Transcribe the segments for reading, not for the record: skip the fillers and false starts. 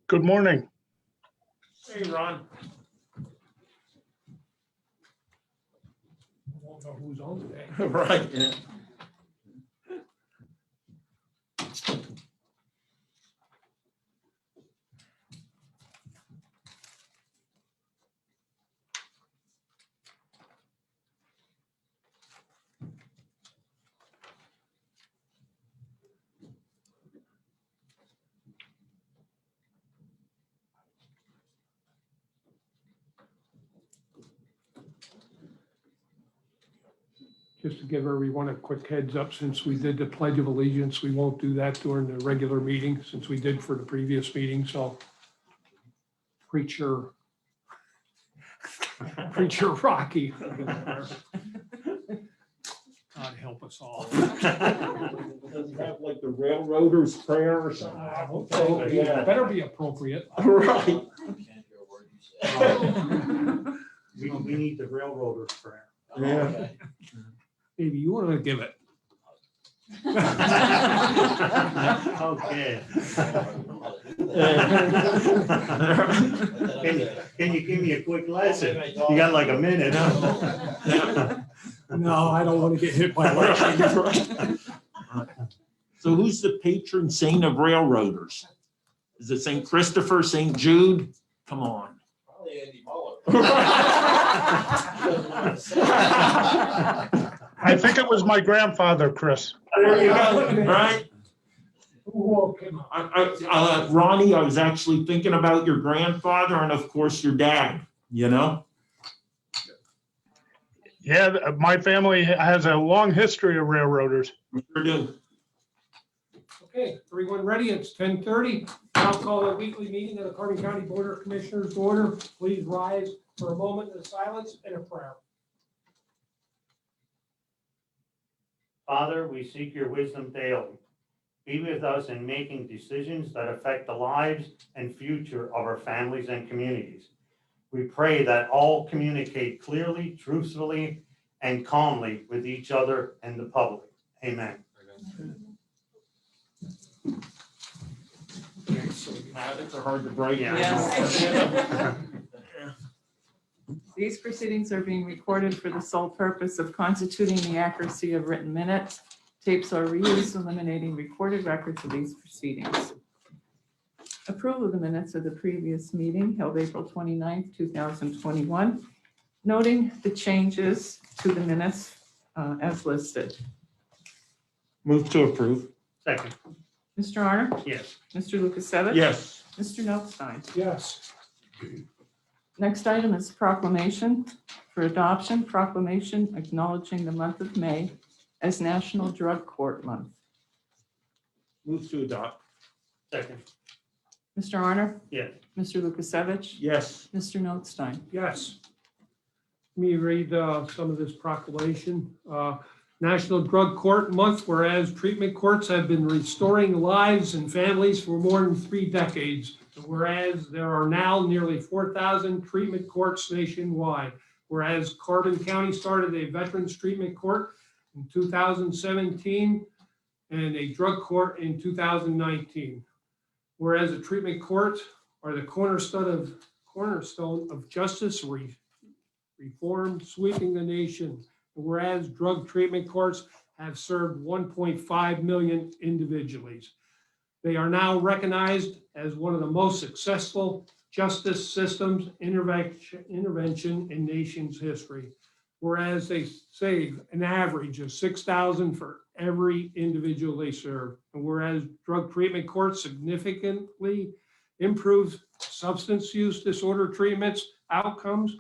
Good morning. Hey, Ron. I won't know who's on today. Right, yeah. Just to give everyone a quick heads up, since we did the Pledge of Allegiance, we won't do that during the regular meeting, since we did for the previous meeting, so Preacher Rocky. God help us all. Does it have like the railroader's prayer or something? I hope so. Yeah. Better be appropriate. Right. We need the railroader's prayer. Yeah. Maybe you want to give it. Okay. Yeah. Can you give me a quick lesson? You got like a minute. No, I don't want to get hit by lightning. So who's the patron saint of railroaders? Is it St. Christopher, St. Jude? Come on. Probably Andy Muller. I think it was my grandfather, Chris. There you go, right? Who woke him up? Ronnie, I was actually thinking about your grandfather and of course your dad, you know? Yeah, my family has a long history of railroaders. We sure do. Okay, everyone ready? It's 10:30. I'll call a weekly meeting of the Carbon County Board of Commissioners to order. Please rise for a moment of silence and a prayer. Father, we seek your wisdom daily. Be with us in making decisions that affect the lives and future of our families and communities. We pray that all communicate clearly, truthfully, and calmly with each other and the public. Amen. Habits are hard to break. Yeah. These proceedings are being recorded for the sole purpose of constituting the accuracy of written minutes. Tapes are reused, eliminating recorded records of these proceedings. Approval of the minutes of the previous meeting held April 29th, 2021, noting the changes to the minutes as listed. Move to approve. Second, Mr. Honor? yes. Mr. Lukasevich? Yes. Mr. Notstein? Yes. Next item is proclamation for adoption, proclamation acknowledging the month of May as National Drug Court Month. Move to adopt. Second, Mr. Honor? yes. Mr. Lukasevich? Yes. Mr. Notstein? Yes. Let me read some of this proclamation. National Drug Court Month, whereas treatment courts have been restoring lives and families for more than 3 decades. Whereas there are now nearly 4,000 treatment courts nationwide. Whereas Carbon County started a Veterans Treatment Court in 2017 and a drug court in 2019. Whereas the treatment courts are the cornerstone of justice reform sweeping the nation. Whereas drug treatment courts have served 1.5 million individuals. They are now recognized as one of the most successful justice systems intervention in nation's history. Whereas they save an average of $6,000 for every individual they serve. And whereas drug treatment courts significantly improve substance use disorder treatments outcomes,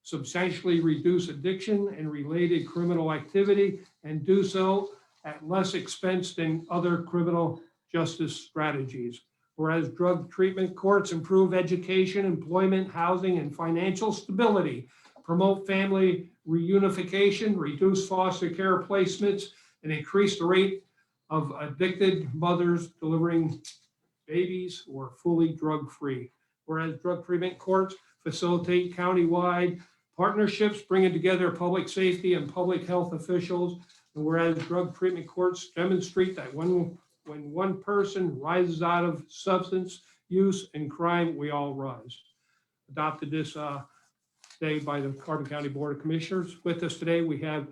substantially reduce addiction and related criminal activity, and do so at less expense than other criminal justice strategies. Whereas drug treatment courts improve education, employment, housing, and financial stability, promote family reunification, reduce foster care placements, and increase the rate of addicted mothers delivering babies who are fully drug-free. Whereas drug treatment courts facilitate countywide partnerships, bringing together public safety and public health officials. And whereas drug treatment courts demonstrate that when one person rises out of substance use, and crime, we all rise. Adopted this day by the Carbon County Board of Commissioners. With us today, we have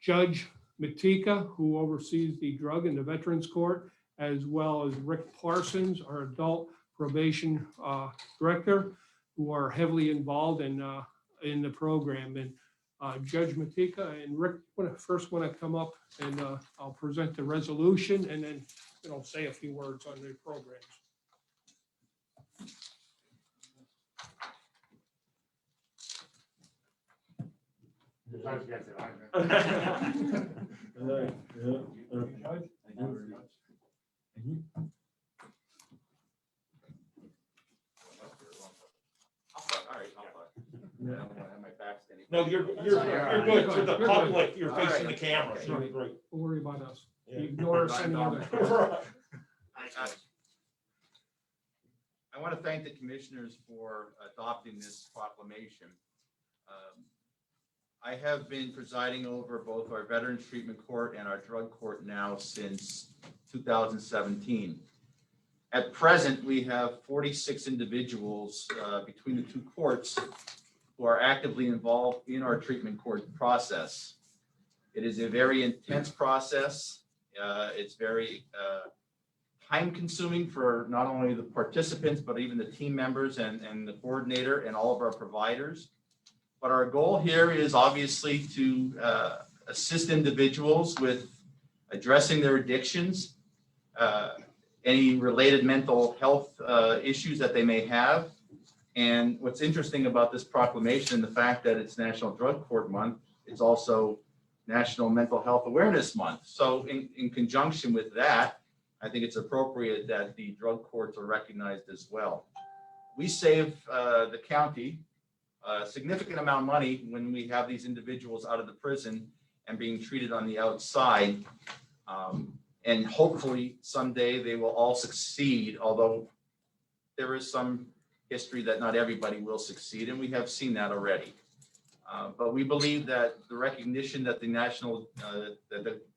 Judge Matika, who oversees the Drug and the Veterans Court, as well as Rick Parsons, our Adult Probation Director, who are heavily involved in the program. And Judge Matika and Rick first want to come up and I'll present the resolution and then say a few words on the programs. No, you're good to the public. You're facing the camera. So you're great. Don't worry about us. Yeah. Ignore us any other. I want to thank the commissioners for adopting this proclamation. I have been presiding over both our Veterans Treatment Court and our Drug Court now since 2017. At present, we have 46 individuals between the two courts who are actively involved in our treatment court process. It is a very intense process. It's very time-consuming for not only the participants, but even the team members and the coordinator and all of our providers. But our goal here is obviously to assist individuals with addressing their addictions, any related mental health issues that they may have. And what's interesting about this proclamation, the fact that it's National Drug Court Month, it's also National Mental Health Awareness Month. So in conjunction with that, I think it's appropriate that the drug courts are recognized as well. We save the county a significant amount of money when we have these individuals out of the prison and being treated on the outside. And hopefully someday they will all succeed, although there is some history that not everybody will succeed, and we have seen that already. But we believe that the recognition that the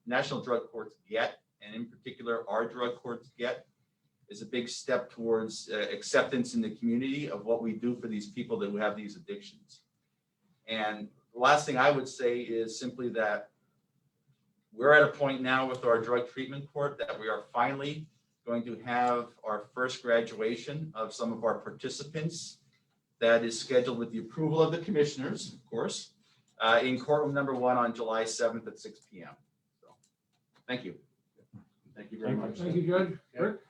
national drug courts get, and in particular our drug courts get, is a big step towards acceptance in the community of what we do for these people that have these addictions. And the last thing I would say is simply that we're at a point now with our drug treatment court that we are finally going to have our first graduation of some of our participants. That is scheduled with the approval of the commissioners, of course, in courtroom number 1 on July 7th at 6 p.m. So, thank you. Thank you very much. Thank you, Judge. Rick?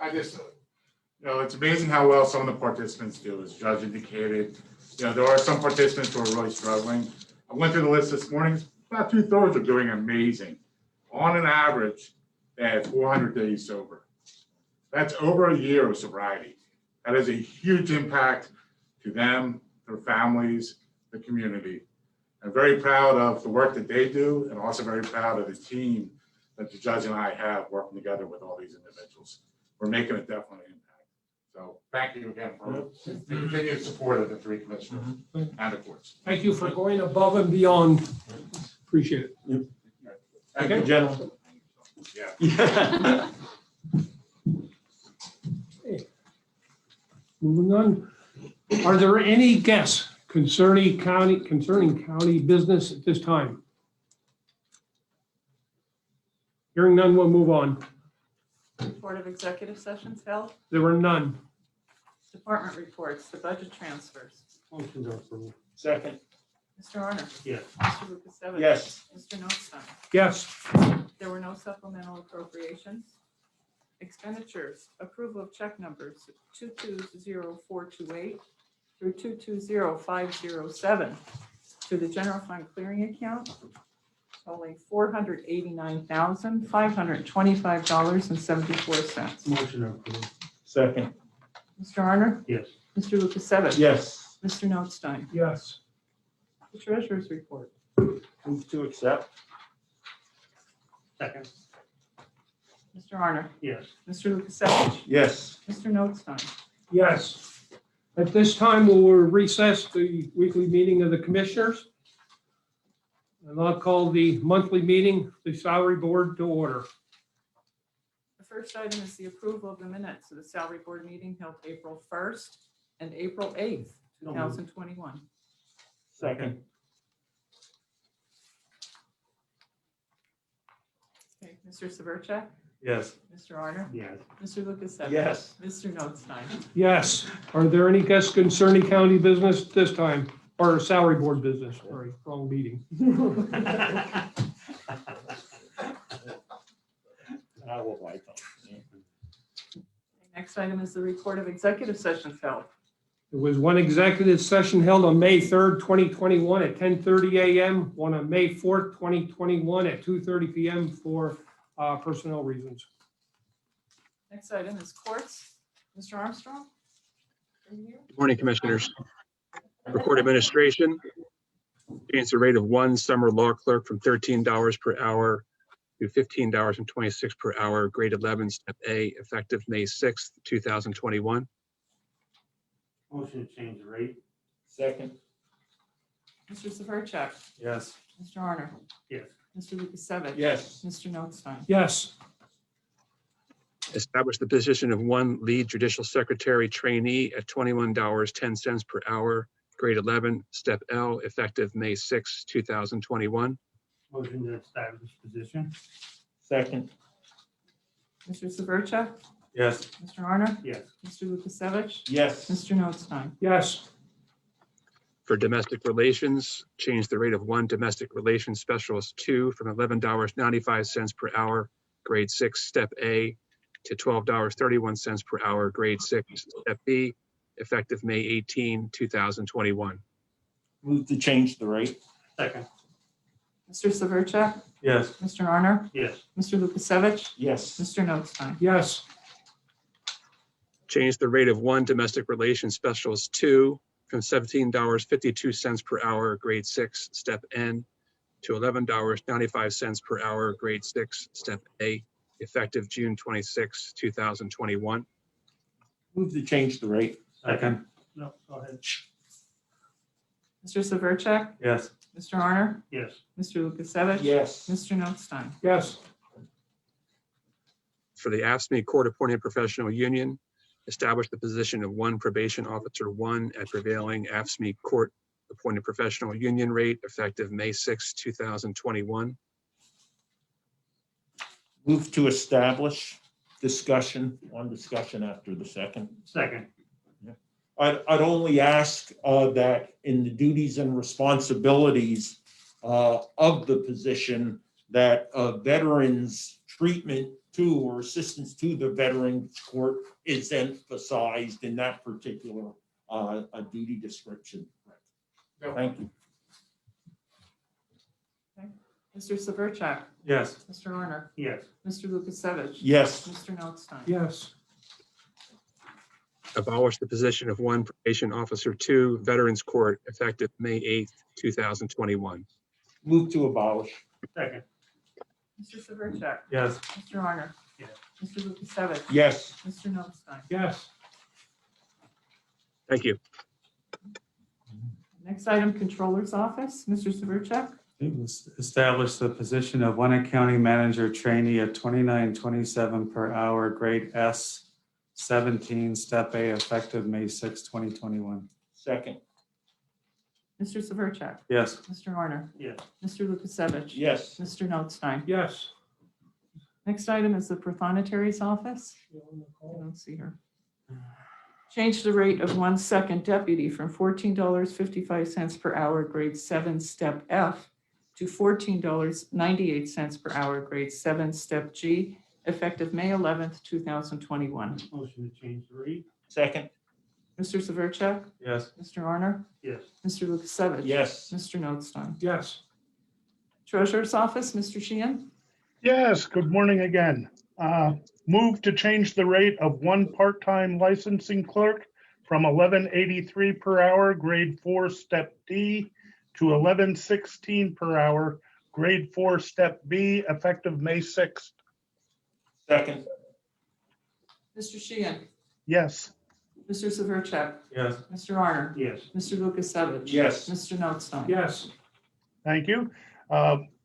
It's amazing how well some of the participants do, as Judge indicated. There are some participants who are really struggling. I went through the list this morning. About 2/3 are doing amazing. On an average, they had 400 days sober. That's over a year of sobriety. That is a huge impact to them, their families, the community. I'm very proud of the work that they do, and also very proud of the team that the judge and I have working together with all these individuals. We're making a definite impact. So thank you again for the continued support of the 3 commissioners and the courts. Thank you for going above and beyond. Appreciate it. Thank you, gentlemen. Yeah. Moving on. Are there any guests concerning county business at this time? Hearing none, we'll move on. Report of executive sessions held, There were none. department reports, the budget transfers. Motion to approve. Second. Mr. Honor? Yes. Mr. Lukasevich? Yes. Mr. Notstein? Yes. There were no supplemental appropriations. Expenditures, approval of check numbers 220428 through 220507 to the general fund clearing account, totaling $489,525.74. Motion approved. Second. Mr. Honor? Yes. Mr. Lukasevich? Yes. Mr. Notstein? Yes. The treasurer's report. Move to accept. Second. Mr. Honor? Yes. Mr. Lukasevich? Yes. Mr. Notstein? Yes. At this time, we'll recess the weekly meeting of the commissioners. And I'll call the monthly meeting, the salary board, to order. The first item is the approval of the minutes of the salary board meeting held April 1st and April 8th, 2021. Second. Okay, Mr. Severcek? Yes. Mr. Arner? Yes. Mr. Lukasevich? Yes. Mr. Notstein? Yes. Are there any guests concerning county business this time, or salary board business? Sorry, wrong meeting. I will like them. Next item is the report of executive sessions held. There was one executive session held on May 3rd, 2021 at 10:30 a.m., one on May 4th, 2021 at 2:30 p.m. for personnel reasons. Next item is courts. Mr. Armstrong? Are you here? Good morning, Commissioners. Record administration, change the rate of one summer law clerk from $13 per hour to $15.26 per hour, grade 11, step A, effective May 6th, 2021. Motion to change the rate. Second. Mr. Severcek? Yes. Mr. Arner? Yes. Mr. Lukasevich? Yes. Mr. Notstein? Yes. Establish the position of one lead judicial secretary trainee at $21.10 per hour, grade 11, step L, effective May 6th, 2021. Motion to establish position. Second. Mr. Severcek? Yes. Mr. Arner? Yes. Mr. Lukasevich? Yes. Mr. Notstein? Yes. For domestic relations, change the rate of one domestic relations specialist 2 from $11.95 per hour, grade 6, step A, to $12.31 per hour, grade 6, step B, effective May 18, 2021. Move to change the rate. Second. Mr. Severcek? Yes. Mr. Arner? Yes. Mr. Lukasevich? Yes. Mr. Notstein? Yes. Change the rate of one domestic relations specialist 2 from $17.52 per hour, grade 6, step N, to $11.95 per hour, grade 6, step A, effective June 26, 2021. Move to change the rate. Second. No, go ahead. Mr. Severcek? Yes. Mr. Arner? Yes. Mr. Lukasevich? Yes. Mr. Notstein? Yes. For the AFSCME Court Appointed Professional Union, establish the position of one probation officer 1 at prevailing AFSCME Court Appointed Professional Union rate effective May 6, 2021. Move to establish discussion after the second. Second. I'd only ask that in the duties and responsibilities of the position, that veterans' treatment to or assistance to the Veterans Court is emphasized in that particular duty description. Thank you. Mr. Severcek? Yes. Mr. Arner? Yes. Mr. Lukasevich? Yes. Mr. Notstein? Yes. Abolish the position of one probation officer 2, Veterans Court effective May 8, 2021. Move to abolish. Second. Mr. Severcek? Yes. Mr. Arner? Yes. Mr. Lukasevich? Yes. Mr. Notstein? Yes. Thank you. Next item, Controller's Office. Mr. Severcek? It was established the position of one accounting manager trainee at $29.27 per hour, grade S, 17, step A, effective May 6, 2021. Second. Mr. Severcek? Yes. Mr. Arner? Yes. Mr. Lukasevich? Yes. Mr. Notstein? Yes. Next item is the Prothonotari's Office. I don't see her. Change the rate of one second deputy from $14.55 per hour, grade 7, step F, to $14.98 per hour, grade 7, step G, effective May 11th, 2021. Motion to change the rate. Second. Mr. Severcek? Yes. Mr. Arner? Yes. Mr. Lukasevich? Yes. Mr. Notstein? Yes. Treasurer's Office, Mr. Sheehan? Yes, good morning again. Move to change the rate of one part-time licensing clerk from $11.83 per hour, grade 4, step D, to $11.16 per hour, grade 4, step B, effective May 6th. Second. Mr. Sheehan? Yes. Mr. Severcek? Yes. Mr. Arner? Yes. Mr. Lukasevich? Yes. Mr. Notstein? Yes. Thank you.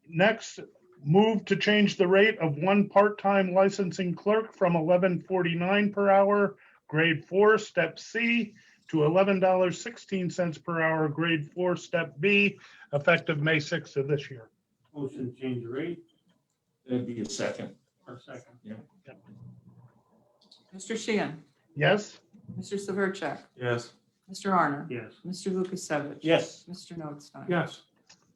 Next, Move to change the rate of one part-time licensing clerk from $11.49 per hour, grade 4, step C, to $11.16 per hour, grade 4, step B, effective May 6th of this year. Motion to change the rate. That'd be a second. Or second. Mr. Sheehan? Yes? Mr. Severcek? Yes. Mr. Arner? Yes. Mr. Lukasevich? Yes. Mr. Notstein? Yes.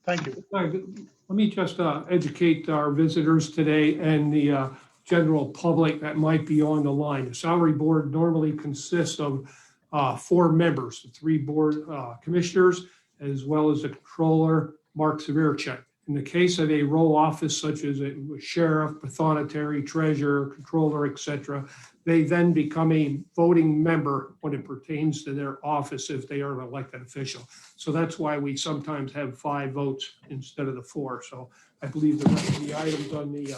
Thank you. All right, let me just educate our visitors today and the general public that might be on the line. The salary board normally consists of 4 members, the 3 board commissioners, as well as the controller, Mark Severcek. In the case of a row office such as a sheriff, pathonetary, treasurer, controller, et cetera, they then become a voting member when it pertains to their office if they are an elected official. So that's why we sometimes have 5 votes instead of the 4. So I believe the rest of the items on the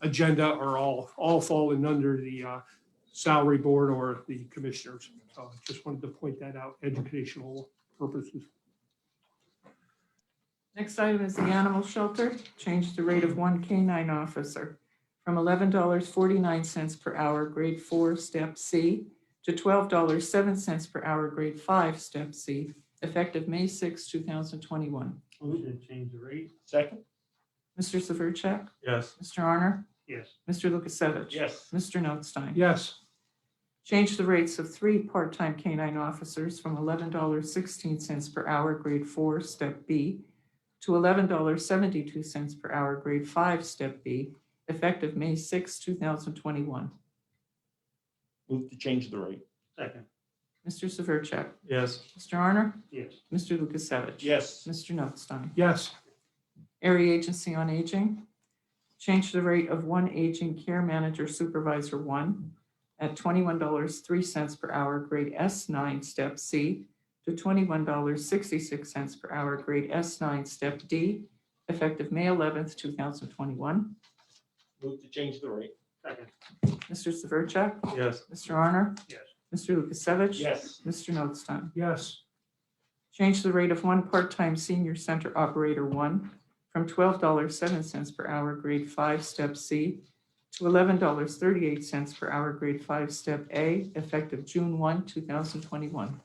agenda are all falling under the salary board or the commissioners. So I just wanted to point that out, educational purposes. Next item is the animal shelter. Change the rate of one canine officer from $11.49 per hour, grade 4, step C, to $12.07 per hour, grade 5, step C, effective May 6, 2021. Motion to change the rate. Second? Mr. Severcek? Yes. Mr. Arner? Yes. Mr. Lukasevich? Yes. Mr. Notstein? Yes. Change the rates of 3 part-time canine officers from $11.16 per hour, grade 4, step B, to $11.72 per hour, grade 5, step B, effective May 6, 2021. Move to change the rate. Second. Mr. Severcek? Yes. Mr. Arner? Yes. Mr. Lukasevich? Yes. Mr. Notstein? Yes. Area Agency on Aging, change the rate of one aging care manager supervisor 1 at $21.03 per hour, grade S9, step C, to $21.66 per hour, grade S9, step D, effective May 11th, 2021. Move to change the rate. Second. Mr. Severcek? Yes. Mr. Arner? Yes. Mr. Lukasevich? Yes. Mr. Notstein? Yes. Change the rate of one part-time senior center operator 1 from $12.07 per hour, grade 5, step C, to $11.38 per hour, grade 5, step A, effective June 1, 2021.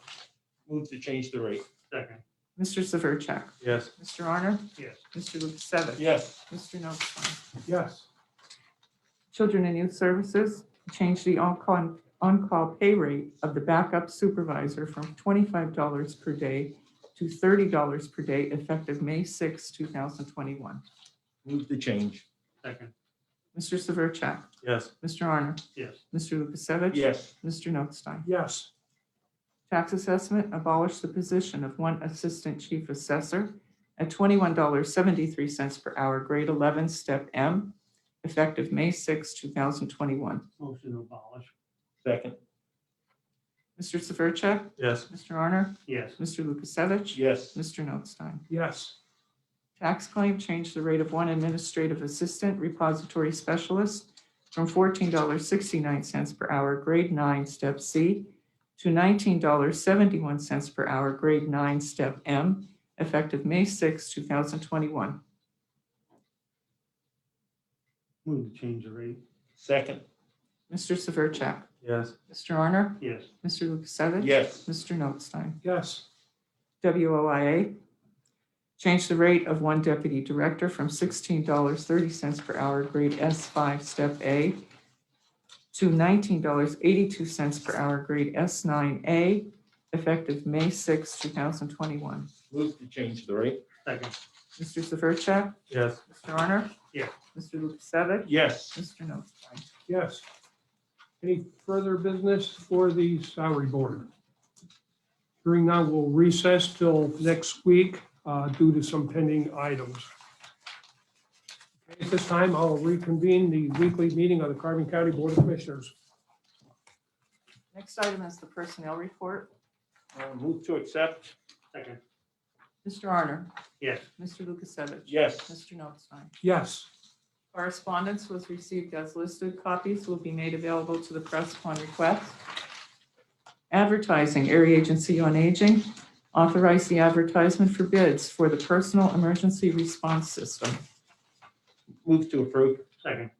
Move to change the rate. Second. Mr. Severcek? Yes. Mr. Arner? Yes. Mr. Lukasevich? Yes. Mr. Notstein? Yes. Children and Youth Services, change the on-call pay rate of the backup supervisor from $25 per day to $30 per day, effective May 6, 2021. Move to change. Second. Mr. Severcek? Yes. Mr. Arner? Yes. Mr. Lukasevich? Yes. Mr. Notstein? Yes. Tax assessment, abolish the position of one assistant chief assessor at $21.73 per hour, grade 11, step M, effective May 6, 2021. Motion to abolish. Second? Mr. Severcek? Yes. Mr. Arner? Yes. Mr. Lukasevich? Yes. Mr. Notstein? Yes. Tax claim, change the rate of one administrative assistant repository specialist from $14.69 per hour, grade 9, step C, to $19.71 per hour, grade 9, step M, effective May 6, 2021. Move to change the rate. Second? Mr. Severcek? Yes. Mr. Arner? Yes. Mr. Lukasevich? Yes. Mr. Notstein? Yes. WOIA, change the rate of one deputy director from $16.30 per hour, grade S5, step A, to $19.82 per hour, grade S9A, effective May 6, 2021. Move to change the rate. Second. Mr. Severcek? Yes. Mr. Arner? Yes. Mr. Lukasevich? Yes. Mr. Notstein? Yes. Any further business for the salary board? Hearing none, we'll recess till next week due to some pending items. At this time, I'll reconvene the weekly meeting of the Carbon County Board of Commissioners. Next item is the personnel report. Move to accept. Second. Mr. Arner? Yes. Mr. Lukasevich? Yes. Mr. Notstein? Yes. Correspondence was received as listed. Copies will be made available to the press upon request. Advertising, Area Agency on Aging, authorize the advertisement for bids for the personal emergency response system. Move to approve. Second.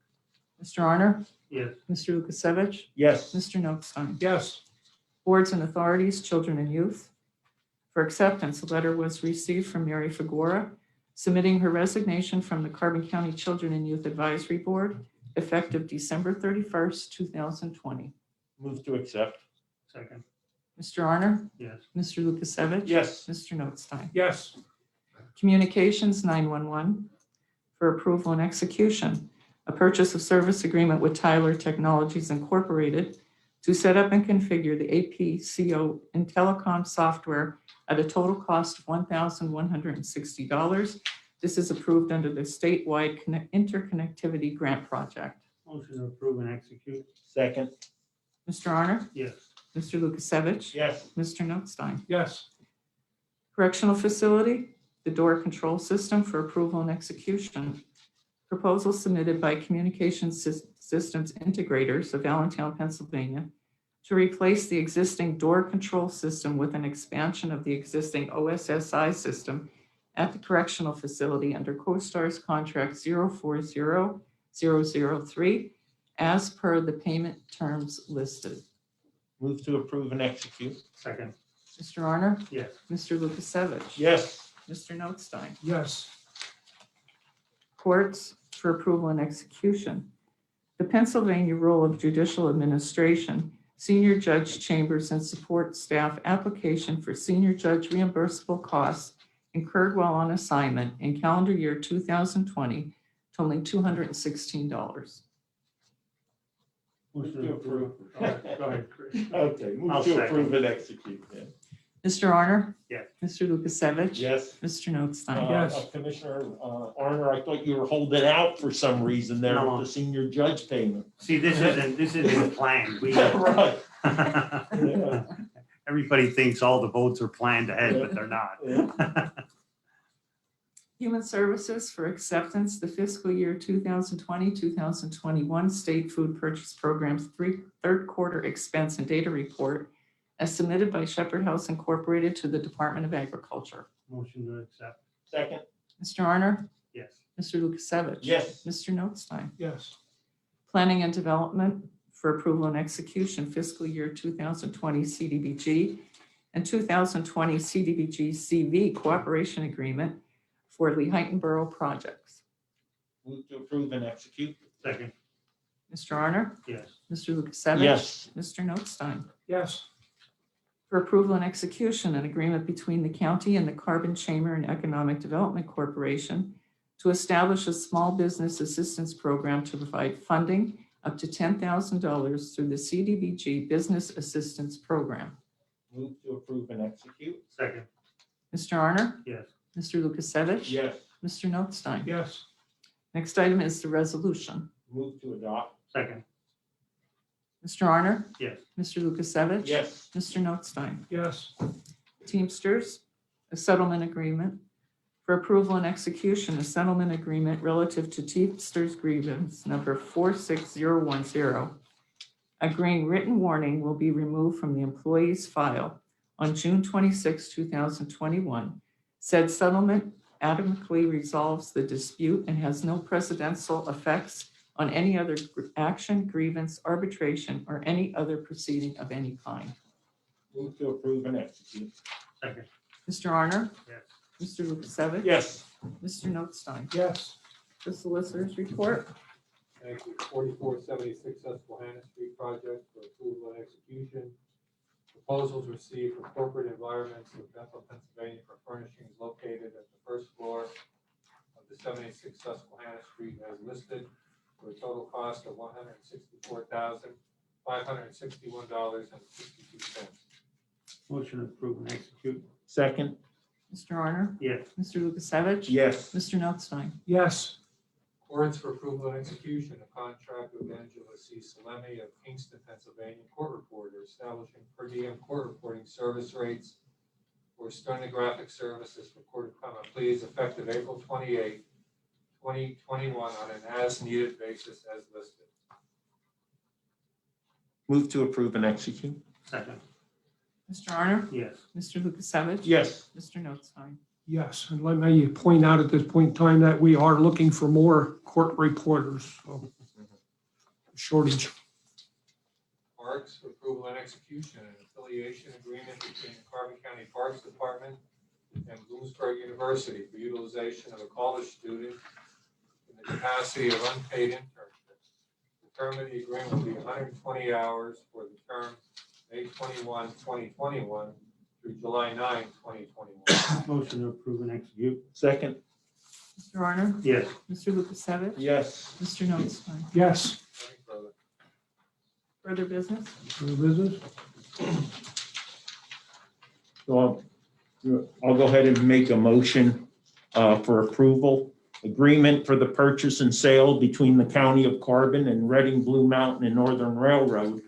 Mr. Honor? Yes. Mr. Lukasevich? Yes. Mr. Notstein? yes, Boards and authorities, children and youth. For acceptance, a letter was received from Mary Fagora submitting her resignation from the Carbon County Children and Youth Advisory Board effective December 31st, 2020. Move to accept. Second. Mr. Honor? Yes. Mr. Lukasevich? Yes. Mr. Notstein? yes, Communications 911 for approval and execution. A purchase of service agreement with Tyler Technologies Incorporated to set up and configure the APCO in telecom software at a total cost of $1,160. This is approved under the statewide interconnectivity grant project. Motion to approve and execute. Second. Mr. Honor? Yes. Mr. Lukasevich? Yes. Mr. Notstein? yes, Correctional facility, the door control system for approval and execution. Proposal submitted by Communications Systems Integrators of Allentown, Pennsylvania, to replace the existing door control system with an expansion of the existing OSSI system at the correctional facility under CoStar's contract 040003 as per the payment terms listed. Move to approve and execute. Second. Mr. Honor? Yes. Mr. Lukasevich? Yes. Mr. Notstein? yes, Courts for approval and execution. The Pennsylvania Rule of Judicial Administration, Senior Judge Chambers and Support Staff application for senior judge reimbursable costs incurred while on assignment in calendar year 2020, totaling $216. Motion to approve. Go ahead, Chris. Okay, I'll move to second. approve and execute. Yeah. Mr. Honor? Yes. Mr. Lukasevich? Yes. Mr. Notstein? Yes. Commissioner Arner, I thought you were holding out for some reason there No. with the senior judge payment. See, this isn't planned. We, Right. everybody thinks all the votes are planned ahead, but they're not. Human Services for acceptance, the fiscal year 2020-2021 State Food Purchase Program's third quarter expense and data report as submitted by Shepherd House Incorporated to the Department of Agriculture. Motion to accept. Second. Mr. Honor? Yes. Mr. Lukasevich? Yes. Mr. Notstein? yes, Planning and Development for approval and execution fiscal year 2020 CDBG and 2020 CDBG CV cooperation agreement for Lehighton Borough projects. Move to approve and execute. Second. Mr. Honor? Yes. Mr. Lukasevich? Yes. Mr. Notstein? yes, For approval and execution, an agreement between the county and the Carbon Chamber and Economic Development Corporation to establish a small business assistance program to provide funding up to $10,000 through the CDBG Business Assistance Program. Move to approve and execute. Second. Mr. Honor? Yes. Mr. Lukasevich? Yes. Mr. Notstein? yes, Next item is the resolution. Move to adopt. Second. Mr. Honor? Yes. Mr. Lukasevich? Yes. Mr. Notstein? yes, Teamsters, a settlement agreement. For approval and execution, a settlement agreement relative to Teamsters grievance number 46010. Agreeing written warning will be removed from the employee's file on June 26, 2021. Said settlement adequately resolves the dispute and has no precedential effects on any other action, grievance, arbitration, or any other proceeding of any kind. Move to approve and execute. Second. Mr. Honor? Yes. Mr. Lukasevich? Yes. Mr. Notstein? yes, The solicitor's report. Thank you. 4476 Susquehanna Street project for approval and execution. Proposals received from Corporate Environments of Bethel, Pennsylvania for furnishings located at the first floor of the 786 Susquehanna Street as listed for a total cost of $164,561.62. Motion to approve and execute. Second. Mr. Honor? Yes. Mr. Lukasevich? Yes. Mr. Notstein? yes, Warrants for approval and execution, a contract with Angela C. Salemi of Kingston, Pennsylvania, court reporter establishing per diem court reporting service rates for stenographic services for court of common pleas effective April 28, 2021 on an as-needed basis as listed. Move to approve and execute. Second. Mr. Honor? Yes. Mr. Lukasevich? Yes. Mr. Notstein? yes. And let me point out at this point in time that we are looking for more court court reporters. So, shortage. Parks, approval and execution, an affiliation agreement between the Carbon County Parks Department and Bloomsburg University for utilization of a college student in the capacity of unpaid internship. The term of the agreement will be 120 hours for the term May 21, 2021 through July 9, 2021. Motion to approve and execute. Second, Mr. Arner? Yes. Mr. Lukasevich? yes. Mr. Notstein? Yes. Any further? Further business? New business? So I'll go ahead and make a motion for approval. Agreement for the purchase and sale between the County of Carbon and Reading Blue Mountain and Northern Railroad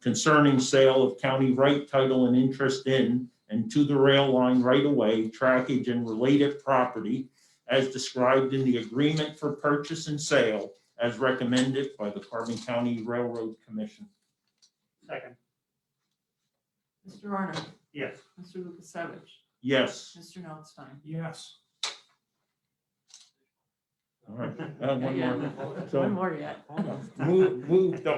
concerning sale of county right, title, and interest in and to the rail line right-of-way, trackage, and related property as described in the agreement for purchase and sale as recommended by the Carbon County Railroad Commission. Second. Mr. Arner? Yes. Mr. Lukasevich? Yes. Mr. Notstein? Yes. All right. One more. So- One more yet. Move to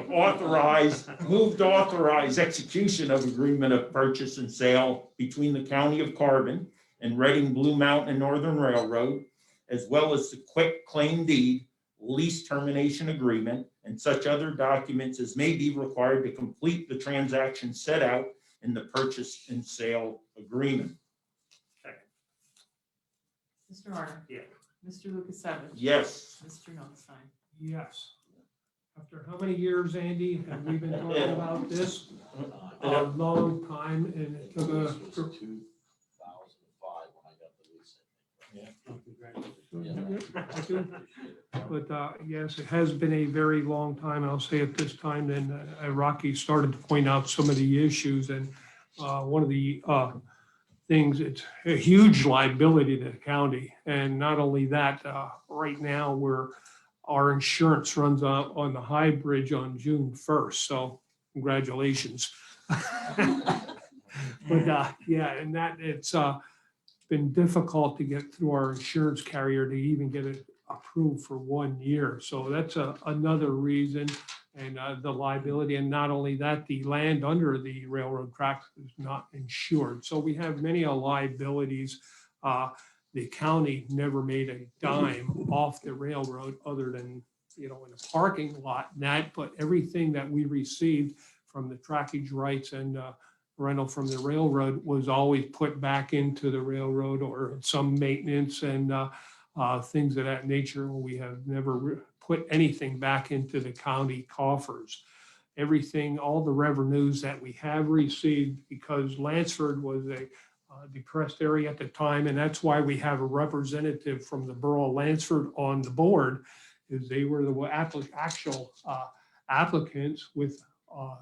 authorize execution of agreement of purchase and sale between the County of Carbon and Reading Blue Mountain and Northern Railroad, as well as the quick claim deed, lease termination agreement, and such other documents as may be required to complete the transaction set out in the purchase and sale agreement. Mr. Arner? Yes. Mr. Lukasevich? Yes. Mr. Notstein? Yes. After how many years, Andy, have we been talking about this? A long time, and it took a. 2005 when I got the lease. But yes, it has been a very long time. I'll say at this time, then Rocky started to point out some of the issues, and one of the things, it's a huge liability to the county. And not only that, right now our insurance runs out on the High Bridge on June 1st. So congratulations. But yeah, and that it's been difficult to get through our insurance carrier to even get it approved for 1 year. So that's another reason. And the liability, and not only that, the land under the railroad tracks is not insured. So we have many liabilities. The county never made a dime off the railroad other than, in a parking lot and that, but everything that we received from the trackage rights and rental from the railroad was always put back into the railroad or some maintenance and things of that nature. We have never put anything back into the county coffers. Everything, all the revenues that we have received, because Lansford was a depressed area at the time, and that's why we have a representative from the borough of Lansford on the board, is they were the actual applicants with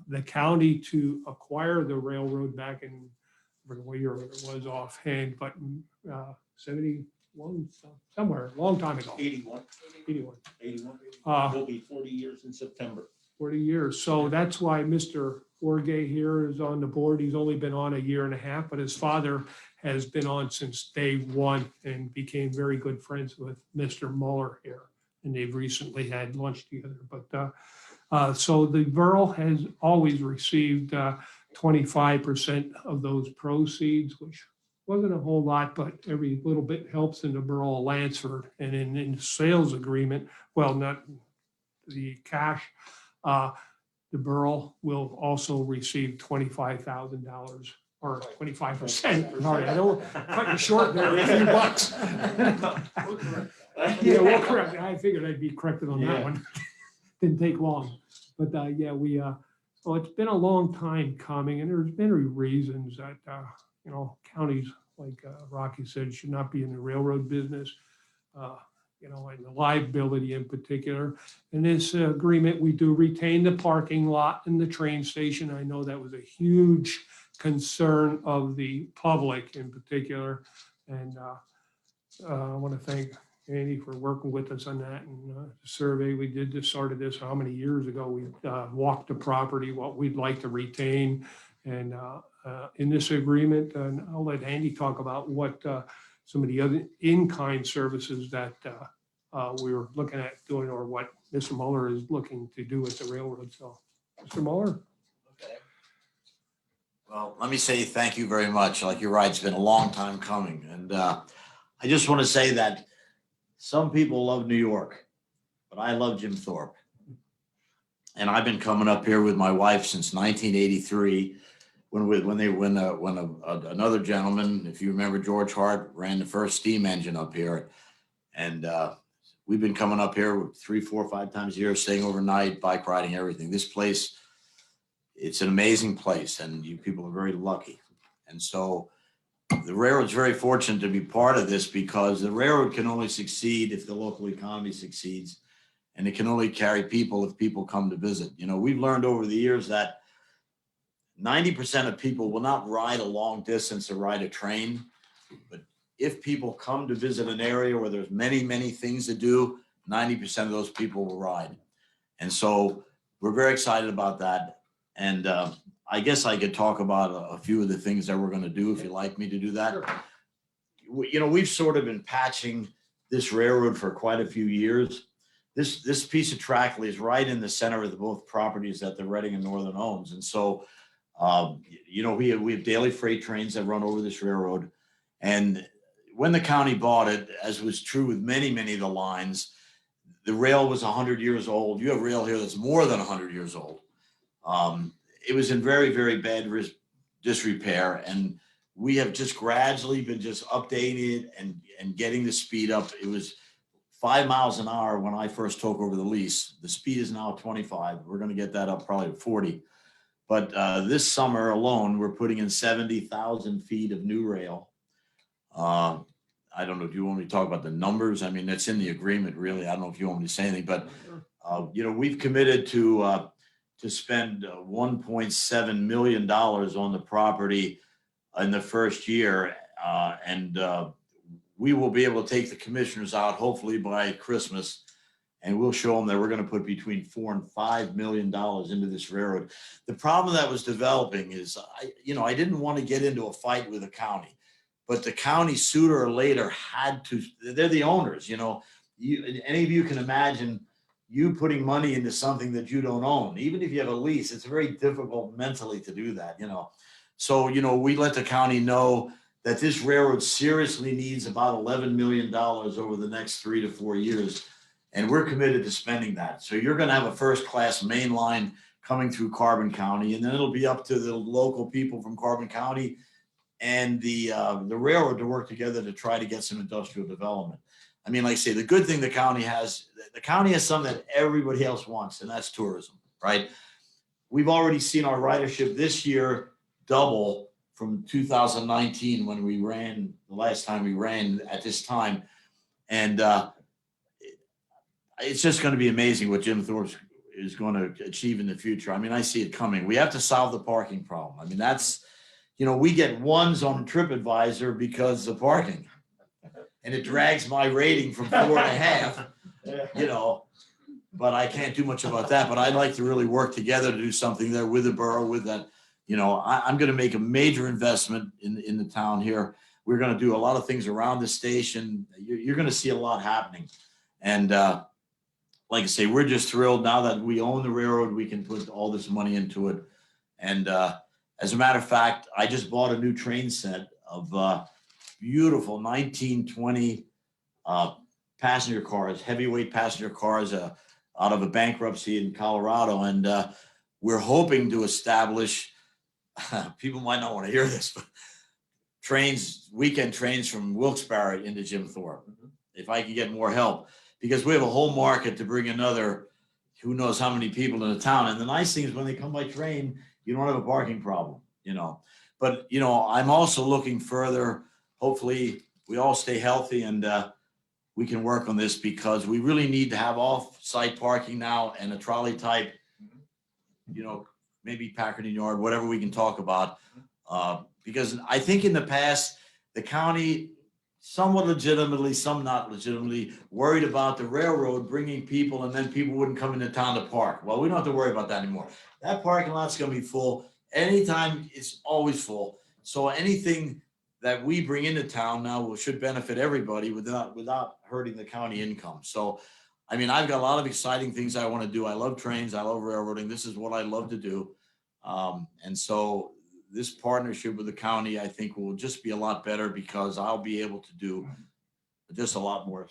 the county to acquire the railroad back in, I forget what year it was offhand, but 71, somewhere, a long time ago. 81. 81. 81. Uh, Will be 40 years in September. 40 years. So that's why Mr. Orgay here is on the board. He's only been on a year and a half, but his father has been on since day one and became very good friends with Mr. Mueller here. And they've recently had lunch together. But so the borough has always received 25% of those proceeds, which wasn't a whole lot, but every little bit helps in the borough of Lansford. And in the sales agreement, well, not the cash, the borough will also receive $25,000 or 25%. Sorry, I don't cut you short there, a few bucks. Yeah, we'll correct. I figured I'd be corrected on that one. Didn't take long, but yeah, so it's been a long time coming, and there's many reasons that counties, like Rocky said, should not be in the railroad business. And the liability in particular. In this agreement, we do retain the parking lot and the train station. I know that was a huge concern of the public in particular. And I want to thank Andy for working with us on that. And the survey we did, just started this how many years ago? We walked the property, what we'd like to retain. And in this agreement, and I'll let Andy talk about what some of the other in-kind services that we were looking at doing, or what Mr. Mueller is looking to do with the railroad. So, Mr. Mueller? Well, let me say thank you very much. Like you're right, it's been a long time coming. And I just want to say that some people love New York, but I love Jim Thorpe. And I've been coming up here with my wife since 1983, when another gentleman, if you remember, George Hart, ran the first steam engine up here. And we've been coming up here 3, 4, 5 times a year, staying overnight, bike riding, everything. This place, it's an amazing place, and you people are very lucky. And so the railroad's very fortunate to be part of this, because the railroad can only succeed if the local economy succeeds, and it can only carry people if people come to visit. You know, we've learned over the years that 90% of people will not ride a long distance or ride a train, but if people come to visit an area where there's many, many things to do, 90% of those people will ride. And so we're very excited about that. And I guess I could talk about a few of the things that we're going to do, if you'd like me to do that. Sure. You know, we've sort of been patching this railroad for quite a few years. This piece of track lays right in the center of both properties that the Reading and Northern owns. And so, you know, we have daily freight trains that run over this railroad. And when the county bought it, as was true with many, many of the lines, the rail was 100 years old. You have rail here that's more than 100 years old. It was in very, very bad disrepair, and we have just gradually been just updating it and getting the speed up. It was 5 miles an hour when I first took over the lease. The speed is now 25. We're going to get that up probably to 40. But this summer alone, we're putting in 70,000 feet of new rail. I don't know, do you want me to talk about the numbers? I mean, that's in the agreement, really. I don't know if you want me to say anything, but you know, we've committed to spend $1.7 million on the property in the first year. And we will be able to take the commissioners out hopefully by Christmas, and we'll show them that we're going to put between $4 and $5 million into this railroad. The problem that was developing is, I didn't want to get into a fight with the county, but the county sooner or later had to. They're the owners. You know, any of you can imagine you putting money into something that you don't own. Even if you have a lease, it's very difficult mentally to do that, you know. So, you know, we let the county know that this railroad seriously needs about $11 million over the next 3 to 4 years. And we're committed to spending that. So you're going to have a first-class main line coming through Carbon County, and then it'll be up to the local people from Carbon County and the railroad to work together to try to get some industrial development. I mean, like I say, the good thing the county has something that everybody else wants, and that's tourism, right? We've already seen our ridership this year double from 2019 when we ran, the last time we ran at this time. And it's just going to be amazing what Jim Thorpe is going to achieve in the future. I mean, I see it coming. We have to solve the parking problem. I mean, that's, you know, we get ones on TripAdvisor because of parking. And it drags my rating from 4.5, you know, but I can't do much about that. But I'd like to really work together to do something there with the borough, with that. You know, I'm going to make a major investment in the town here. We're going to do a lot of things around the station. You're going to see a lot happening. And like I say, we're just thrilled now that we own the railroad, we can put all this money into it. And as a matter of fact, I just bought a new train set of beautiful 1920 passenger cars, heavyweight passenger cars out of a bankruptcy in Colorado. And we're hoping to establish, people might not want to hear this, but weekend trains from Wilkes-Barre into Jim Thorpe, if I can get more help, because we have a whole market to bring another, who knows how many people in the town. And the nice thing is when they come by train, you don't have a parking problem, you know. But, you know, I'm also looking further. Hopefully we all stay healthy and we can work on this, because we really need to have off-site parking now and a trolley type, you know, maybe Packard Yard, whatever we can talk about. Because I think in the past, the county, somewhat legitimately, some not legitimately, worried about the railroad bringing people, and then people wouldn't come into town to park. Well, we don't have to worry about that anymore. That parking lot's going to be full. Anytime, it's always full. So anything that we bring into town now should benefit everybody without hurting the county income. So, I mean, I've got a lot of exciting things I want to do. I love trains. I love railroading. This is what I love to do. And so this partnership with the county, I think, will just be a lot better because I'll be able to do just a lot more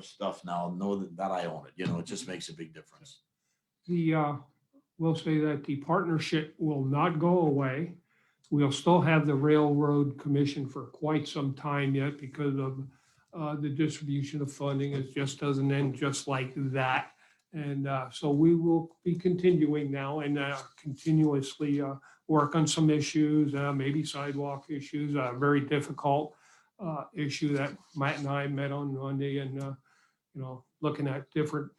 stuff now. Know that I own it. You know, it just makes a big difference. We'll say that the partnership will not go away. We'll still have the Railroad Commission for quite some time yet because of the distribution of funding. It just doesn't end just like that. And so we will be continuing now and continuously work on some issues, maybe sidewalk issues, a very difficult issue that Matt and I met on Monday and, looking at different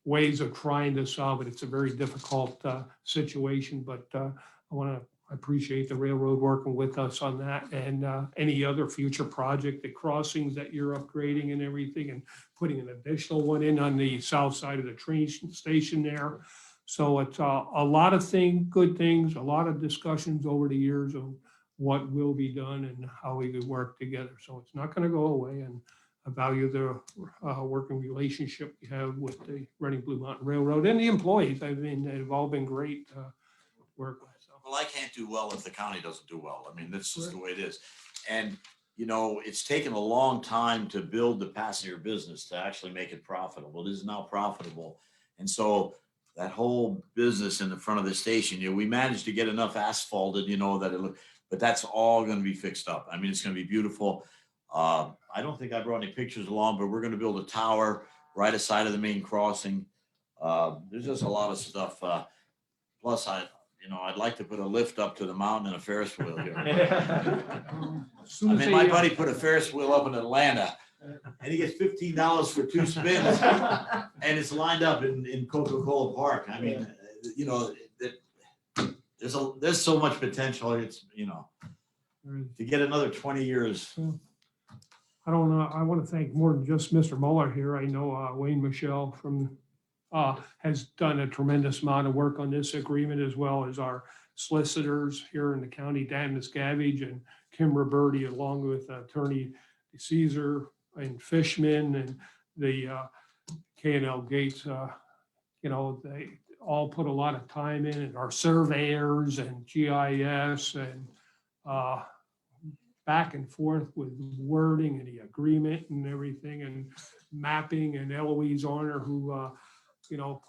ways of trying to solve it. It's a very difficult situation, but I appreciate the railroad working with us on that and any other future project, the crossings that you're upgrading and everything, and putting an additional one in on the south side of the train station there. So it's a lot of good things, a lot of discussions over the years of what will be done and how we could work together. So it's not going to go away, and I value the working relationship we have with the Reading Blue Mountain Railroad and the employees. I mean, they've all been great to work with. So. Well, I can't do well if the county doesn't do well. I mean, that's just the way it is. And, it's taken a long time to build the passenger business to actually make it profitable. It is now profitable. And so that whole business in the front of the station, we managed to get enough asphalted, that it look, but that's all going to be fixed up. I mean, it's going to be beautiful. I don't think I brought any pictures along, but we're going to build a tower right aside of the main crossing. There's just a lot of stuff. Plus, I'd like to put a lift up to the mountain and a Ferris wheel here. My buddy put a Ferris wheel up in Atlanta, and he gets $15 for 2 spins, and it's lined up in Coca-Cola Park. I mean, there's so much potential. It's to get another 20 years. I don't know. I want to thank more than just Mr. Muller here. I know Wayne Michelle has done a tremendous amount of work on this agreement, as well as our solicitors here in the county, Dan Miscavige and Kim Roberti, along with Attorney Caesar and Fishman and the K&L Gates. They all put a lot of time in, and our surveyors and GIS and back and forth with wording and the agreement and everything, and mapping, and Eloise Arner, who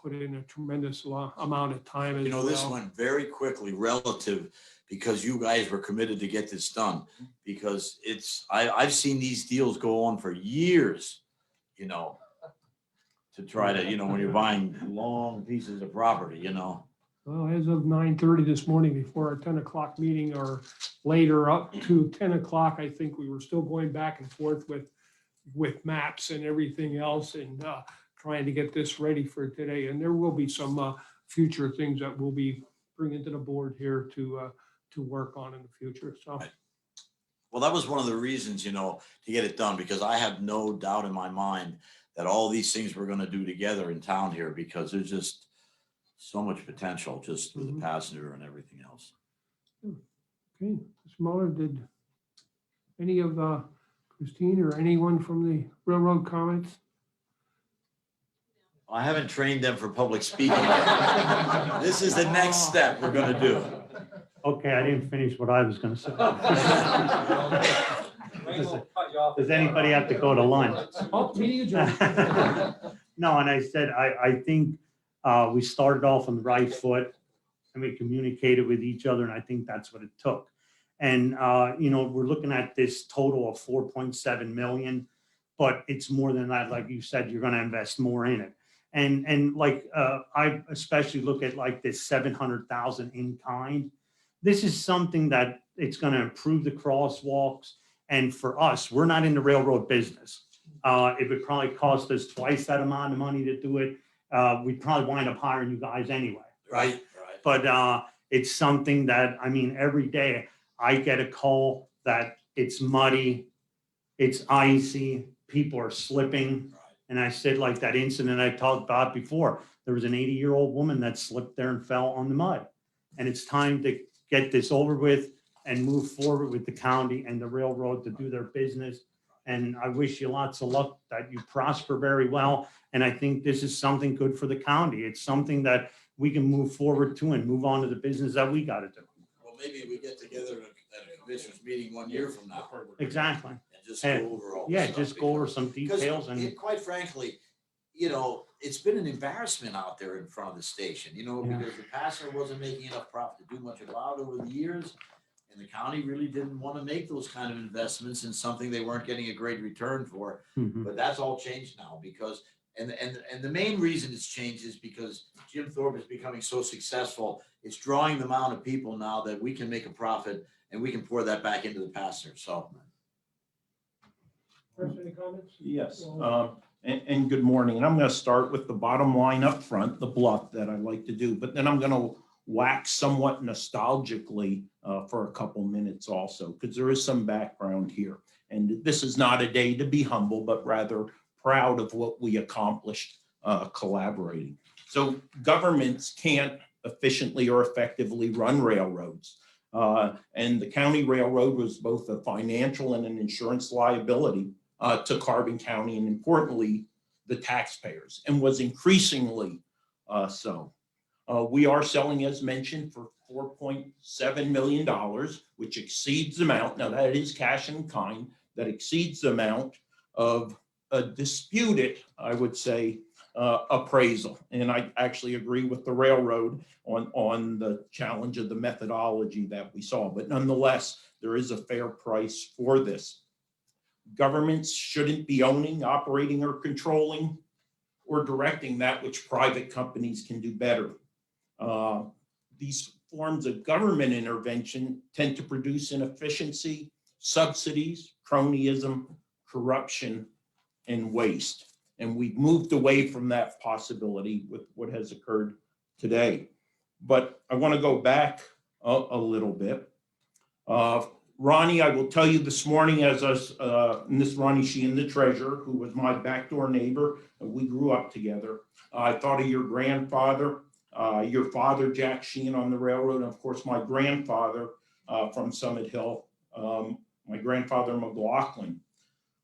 put in a tremendous amount of time as well. This went very quickly relative because you guys were committed to get this done, because I've seen these deals go on for years, to try to, when you're buying long pieces of property, Well, as of 9:30 this morning, before our 10 o'clock meeting, or later up to 10 o'clock, I think we were still going back and forth with maps and everything else, and trying to get this ready for today. And there will be some future things that we'll be bringing to the board here to work on in the future. So. Right. Well, that was one of the reasons, to get it done, because I have no doubt in my mind that all these things we're going to do together in town here, because there's just so much potential just with the passenger and everything else. Okay, Mr. Muller, did any of Christine or anyone from the railroad comments? I haven't trained them for public speaking. This is the next step we're going to do. Okay, I didn't finish what I was going to say. Does anybody have to go to lunch? Oh, meeting adjourned. No, and I said, I think we started off on the right foot, and we communicated with each other, and I think that's what it took. And, we're looking at this total of 4.7 million, but it's more than that. Like you said, you're going to invest more in it. And like, I especially look at like this 700,000 in kind. This is something that it's going to improve the crosswalks. And for us, we're not in the railroad business. It would probably cost us twice that amount of money to do it. We'd probably wind up hiring you guys anyway. Right. But it's something that, every day I get a call that it's muddy, it's icy, people are slipping. And I said, like that incident I talked about before, there was an 80-year-old woman that slipped there and fell on the mud. And it's time to get this over with. and move forward with the county and the railroad to do their business. And I wish you lots of luck, that you prosper very well. And I think this is something good for the county. It's something that we can move forward to and move on to the business that we got to do. Well, maybe we get together at a commissioners meeting 1 year from now. Exactly. And just go over all. this Yeah, stuff, just go over because- some details and, Quite frankly, it's been an embarrassment out there in front of the station, Yeah. because the passenger wasn't making enough profit to do much about it over the years. And the county really didn't want to make those kind of investments in something they weren't getting a great return for. Mhm. But that's all changed now because, and the main reason it's changed is because Jim Thorpe is becoming so successful. It's drawing the amount of people now that we can make a profit and we can pour that back into the passenger. So. Chris, any comments? Yes, and good morning. And I'm going to start with the bottom line up front, the bluff that I like to do, but then I'm going to wax somewhat nostalgically for a couple minutes also, because there is some background here. And this is not a day to be humble, but rather proud of what we accomplished collaborating. So governments can't efficiently or effectively run railroads. And the county railroad was both a financial and an insurance liability to Carbon County, and importantly, the taxpayers, and was increasingly so. We are selling, as mentioned, for $4.7 million, which exceeds the amount. Now, that is cash in kind, that exceeds the amount of a disputed, I would say, appraisal. And I actually agree with the railroad on the challenge of the methodology that we saw. But nonetheless, there is a fair price for this. Governments shouldn't be owning, operating, or controlling or directing that which private companies can do better. These forms of government intervention tend to produce inefficiency, subsidies, cronyism, corruption, and waste. And we've moved away from that possibility with what has occurred today. But I want to go back a little bit. Ronnie, I will tell you this morning, as us, and this Ronnie Sheehan, the treasurer, who was my backdoor neighbor, and we grew up together. I thought of your grandfather, your father, Jack Sheehan, on the railroad, and of course, my grandfather from Summit Hill, my grandfather McLaughlin.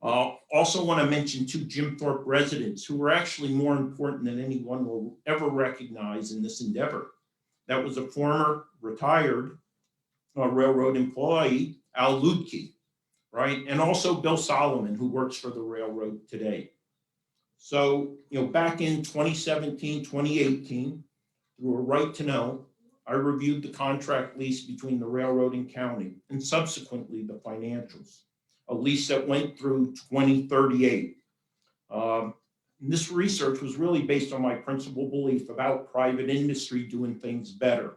Also want to mention two Jim Thorpe residents who were actually more important than anyone will ever recognize in this endeavor. That was a former retired railroad employee, Al Ludke, right? And also Bill Solomon, who works for the railroad today. So, back in 2017, 2018, through a right to know, I reviewed the contract lease between the railroad and county, and subsequently the financials, a lease that went through 2038. This research was really based on my principal belief about private industry doing things better.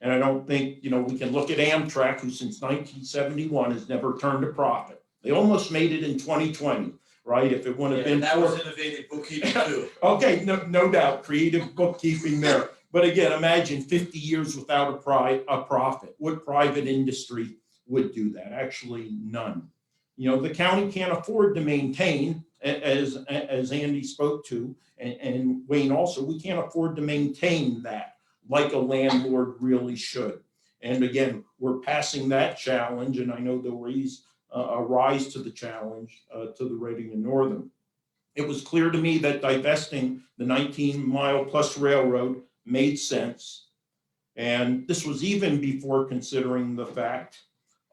And I don't think, we can look at Amtrak, who since 1971 has never turned a profit. They almost made it in 2020, right? If it wouldn't have been that for- was innovative bookkeeping too. Okay, no doubt, creative bookkeeping there. But again, imagine 50 years without a profit. What private industry would do that? Actually, none. The county can't afford to maintain, as Andy spoke to, and Wayne also, we can't afford to maintain that like a landlord really should. And again, we're passing that challenge, and I know they'll rise to the challenge to the Reading and Northern. It was clear to me that divesting the 19-mile-plus railroad made sense. And this was even before considering the fact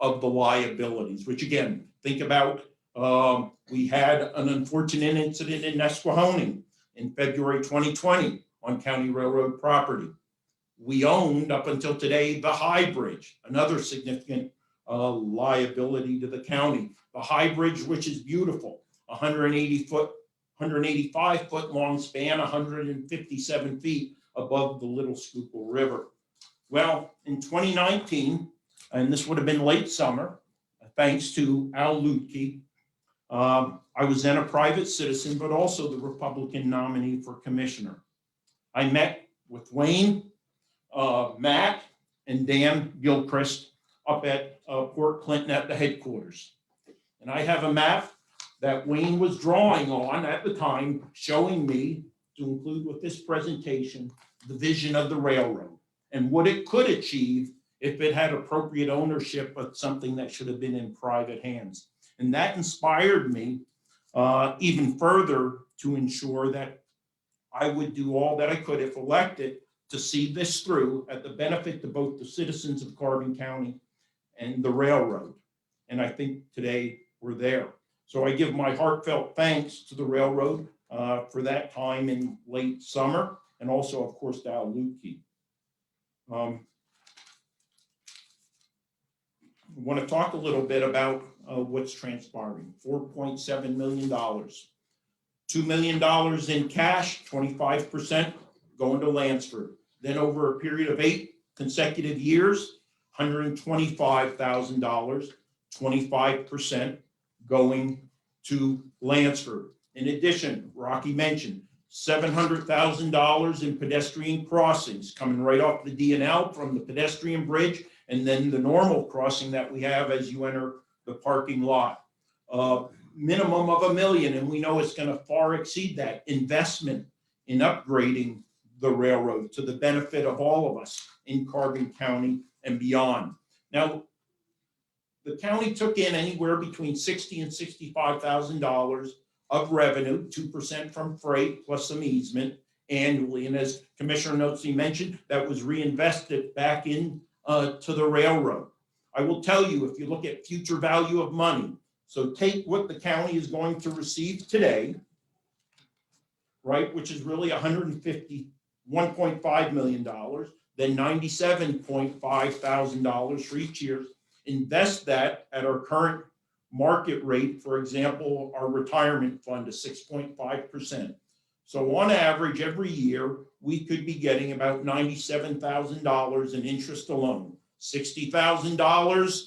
of the liabilities, which again, think about, we had an unfortunate incident in Nesquehoning in February 2020 on county railroad property. We owned up until today the High Bridge, another significant liability to the county. The High Bridge, which is beautiful, 185 foot long span, 157 feet above the Little Schuylkill River. Well, in 2019, and this would have been late summer, thanks to Al Ludke, I was then a private citizen, but also the Republican nominee for commissioner. I met with Wayne, Matt, and Dan Gilchrist up at Port Clinton at the headquarters. And I have a map that Wayne was drawing on at the time, showing me, to include with this presentation, the vision of the railroad and what it could achieve if it had appropriate ownership of something that should have been in private hands. And that inspired me even further to ensure that I would do all that I could, if elected, to see this through at the benefit to both the citizens of Carbon County and the railroad. And I think today we're there. So I give my heartfelt thanks to the railroad for that time in late summer, and also, of course, to Al Lukey. I want to talk a little bit about what's transpiring. $4.7 million. $2 million in cash, 25% going to Lansford. Then over a period of 8 consecutive years, $125,000, 25% going to Lansford. In addition, Rocky mentioned $700,000 in pedestrian crossings coming right off the D&L from the pedestrian bridge, and then the normal crossing that we have as you enter the parking lot. Minimum of $1 million, and we know it's going to far exceed that investment in upgrading the railroad to the benefit of all of us in Carbon County and beyond. Now, the county took in anywhere between $60,000 and $65,000 of revenue, 2% from freight plus some easement annually. And as Commissioner Notsi mentioned, that was reinvested back in to the railroad. I will tell you, if you look at future value of money, so take what the county is going to receive today, right, which is really $151.5 million, then $97.5 thousand for each year. Invest that at our current market rate. For example, our retirement fund is 6.5%. So on average, every year, we could be getting about $97,000 in interest alone. $60,000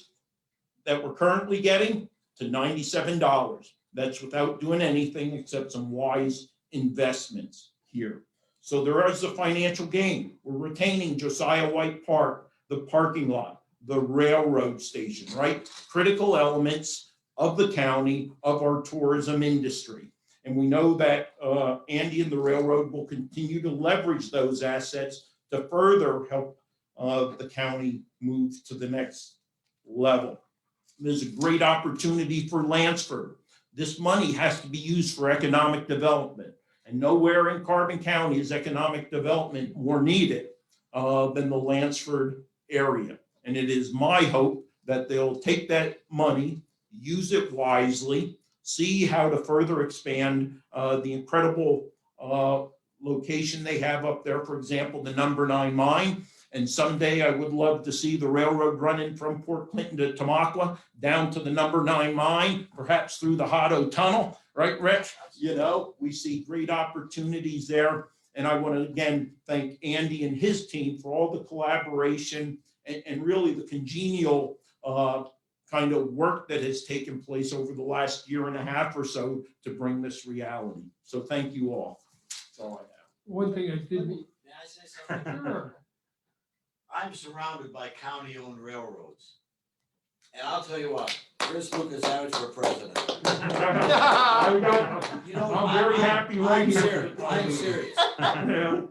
that we're currently getting to $97. That's without doing anything except some wise investments here. So there is a financial gain. We're retaining Josiah White Park, the parking lot, the railroad station, right? Critical elements of the county, of our tourism industry. And we know that Andy and the railroad will continue to leverage those assets to further help the county move to the next level. There's a great opportunity for Lansford. This money has to be used for economic development. And nowhere in Carbon County is economic development more needed than the Lansford area. And it is my hope that they'll take that money, use it wisely, see how to further expand the incredible location they have up there. For example, the number 9 mine. And someday I would love to see the railroad running from Port Clinton to Tamaqua down to the number 9 mine, perhaps through the Hotto Tunnel, right, Rich? You know, we see great opportunities there. And I want to again thank Andy and his team for all the collaboration and really the congenial kind of work that has taken place over the last year and a half or so to bring this reality. So thank you all. That's all I have. One thing I didn't. May I say something? Sure. I'm surrounded by county-owned railroads. And I'll tell you what, Chris Lukasevich for president. You know, I'm very happy right I'm here. serious. I'm serious. Yeah.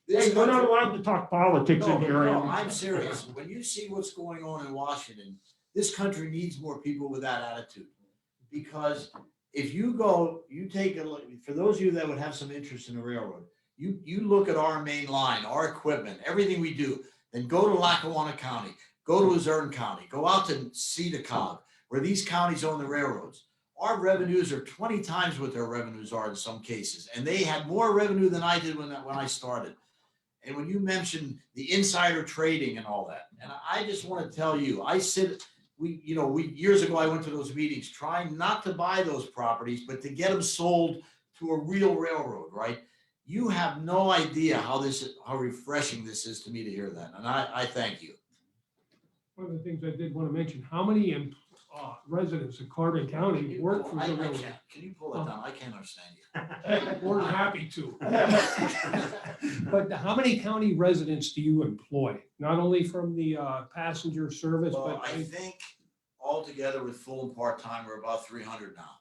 This Hey, we're not country- allowed to talk politics in here. No, Andy. I'm serious. When you see what's going on in Washington, this country needs more people with that attitude. Because if you go, you take a look, for those of you that would have some interest in the railroad, you look at our main line, our equipment, everything we do, then go to Lackawanna County, go to Luzerne County, go out to Cedarcog, where these counties own the railroads. Our revenues are 20 times what their revenues are in some cases. And they had more revenue than I did when I started. And when you mentioned the insider trading and all that, and I just want to tell you, years ago, I went to those meetings trying not to buy those properties, but to get them sold to a real railroad, right? You have no idea how refreshing this is to me to hear that. And I thank you. One of the things I did want to mention, how many residents of Carbon County work for the railroad? Can you pull it down? I can't understand you. We're happy to. But how many county residents do you employ? Not only from the passenger service, Well, but I think altogether with full and part-time, we're about 300 now.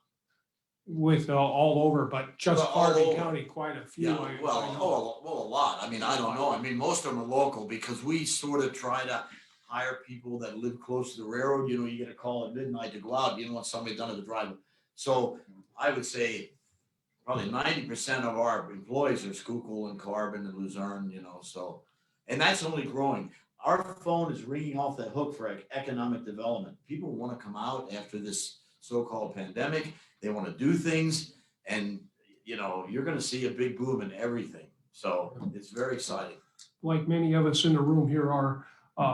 with all over, but just Well, all Carbon over. County, quite a few. Yeah, I well, know. a lot. I mean, I don't know. I mean, most of them are local because we sort of try to hire people that live close to the railroad. You know, you get a call at midnight to go out, you don't want somebody done at the driveway. So I would say probably 90% of our employees are Schuylkill and Carbon and Luzerne, you know, so, and that's only growing. Our phone is ringing off the hook for economic development. People want to come out after this so-called pandemic. They want to do things, and, you know, you're going to see a big boom in everything. So it's very exciting. Like many of us in the room here, our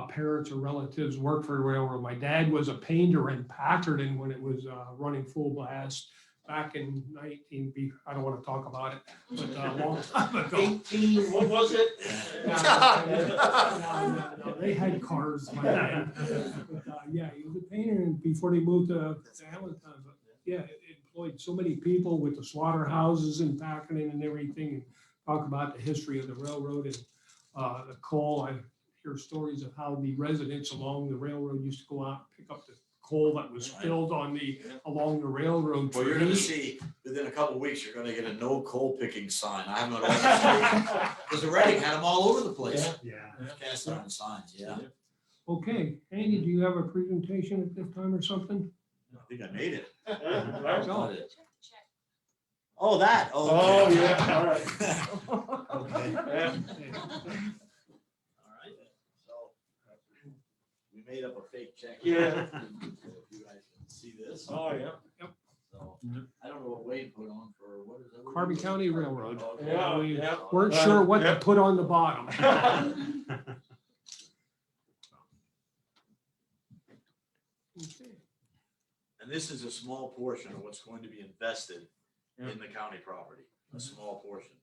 parents or relatives work for the railroad. My dad was a painter in Packerton when it was running full blast back in I don't want to talk about it, but a long time ago. 18, what was it? No, they had cars by then. But, yeah, he was a painter and before they moved to Allentown. But yeah, it employed so many people with the slaughterhouses and Packerton and everything. And talk about the history of the railroad and the coal. I hear stories of how the residents along the railroad used to go out and pick up the coal that was spilled on along the railroad. Well, you're gonna see, within a couple of weeks, you're gonna get a no coal picking sign. I haven't always, because the Reading had them all over the place. Yeah. Cast iron signs, yeah. Okay, Andy, do you have a presentation at this time or something? I think I made it. No. Oh, that, oh. Oh, okay. yeah, all right. Okay. Yeah. All right, so we made up a fake check. Yeah. If you guys can see this. Oh, yeah. So, I don't know what Wade put on for, what is that? Carbon County Railroad. Okay. Yeah, We yeah. weren't sure what to Yeah. put on the bottom. And this is a small portion of what's going to be invested in the county property, a small portion.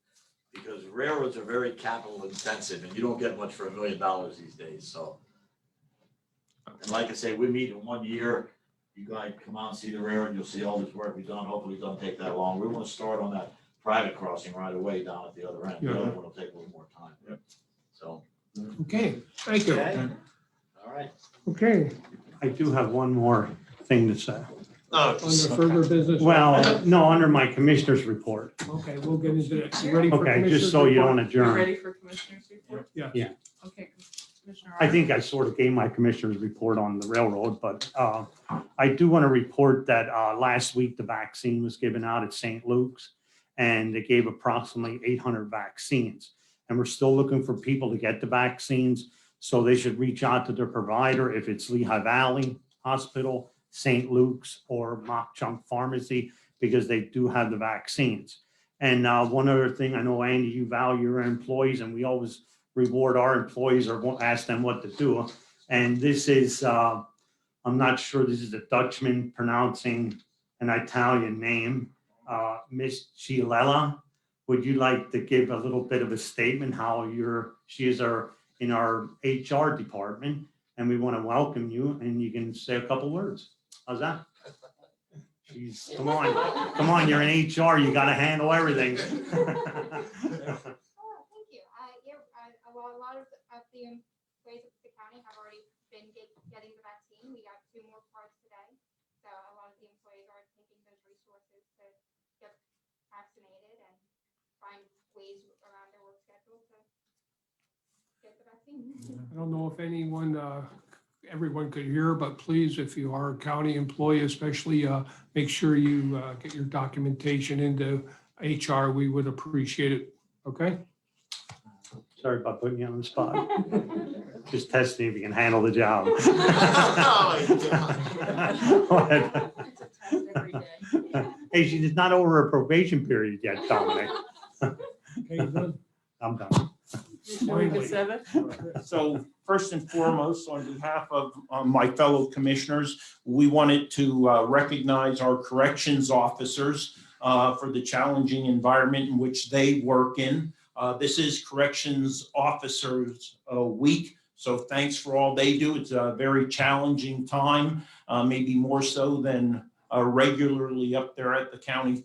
Because railroads are very capital intensive and you don't get much for $1 million these days, so. And like I say, we meet in 1 year. You guys come out and see the railroad, you'll see all this work we've done. Hopefully it doesn't take that long. We want to start on that private crossing right away down at the other end. The other one will take a little more time. So. Okay, thank you. Okay. All right. Okay, I do have one more thing to say. under further business. Well, no, under my commissioner's report. Okay, we'll get into that. You ready for Okay, Commissioner's just so you report? don't You adjourn. ready for Commissioner's report? Yeah. Yeah. Okay, Commissioner. I think I sort of gave my commissioner's report on the railroad, but I do want to report that last week the vaccine was given out at St. Luke's, and they gave approximately 800 vaccines. And we're still looking for people to get the vaccines, so they should reach out to their provider if it's Lehigh Valley Hospital, St. Luke's, or Mock Chunk Pharmacy, because they do have the vaccines. And one other thing, I know, Andy, you value your employees, and we always reward our employees or won't ask them what to do. And this is, I'm not sure, this is a Dutchman pronouncing an Italian name, Miss Chialella. Would you like to give a little bit of a statement how she is in our HR department, and we want to welcome you, and you can say a couple words. How's that? Jeez, come on, you're in HR, you got to handle everything. Thank you. Well, a lot of the employees of the county have already been getting the vaccine. We got 2 more cards today. So a lot of the employees are taking those resources to get vaccinated and find ways around their work schedule to get the vaccine. I don't know if everyone could hear, but please, if you are a county employee, especially make sure you get your documentation into HR. We would appreciate it. Okay? Sorry about putting you on the spot. Just testing if you can handle the job. Hey, she's not over her probation period yet, Dominic. Okay, good. I'm done. Commissioner Lukasevich? So first and foremost, on behalf of my fellow commissioners, we wanted to recognize our corrections officers for the challenging environment in which they work in. This is Corrections Officers Week, so thanks for all they do. It's a very challenging time, maybe more so than regularly up there at the county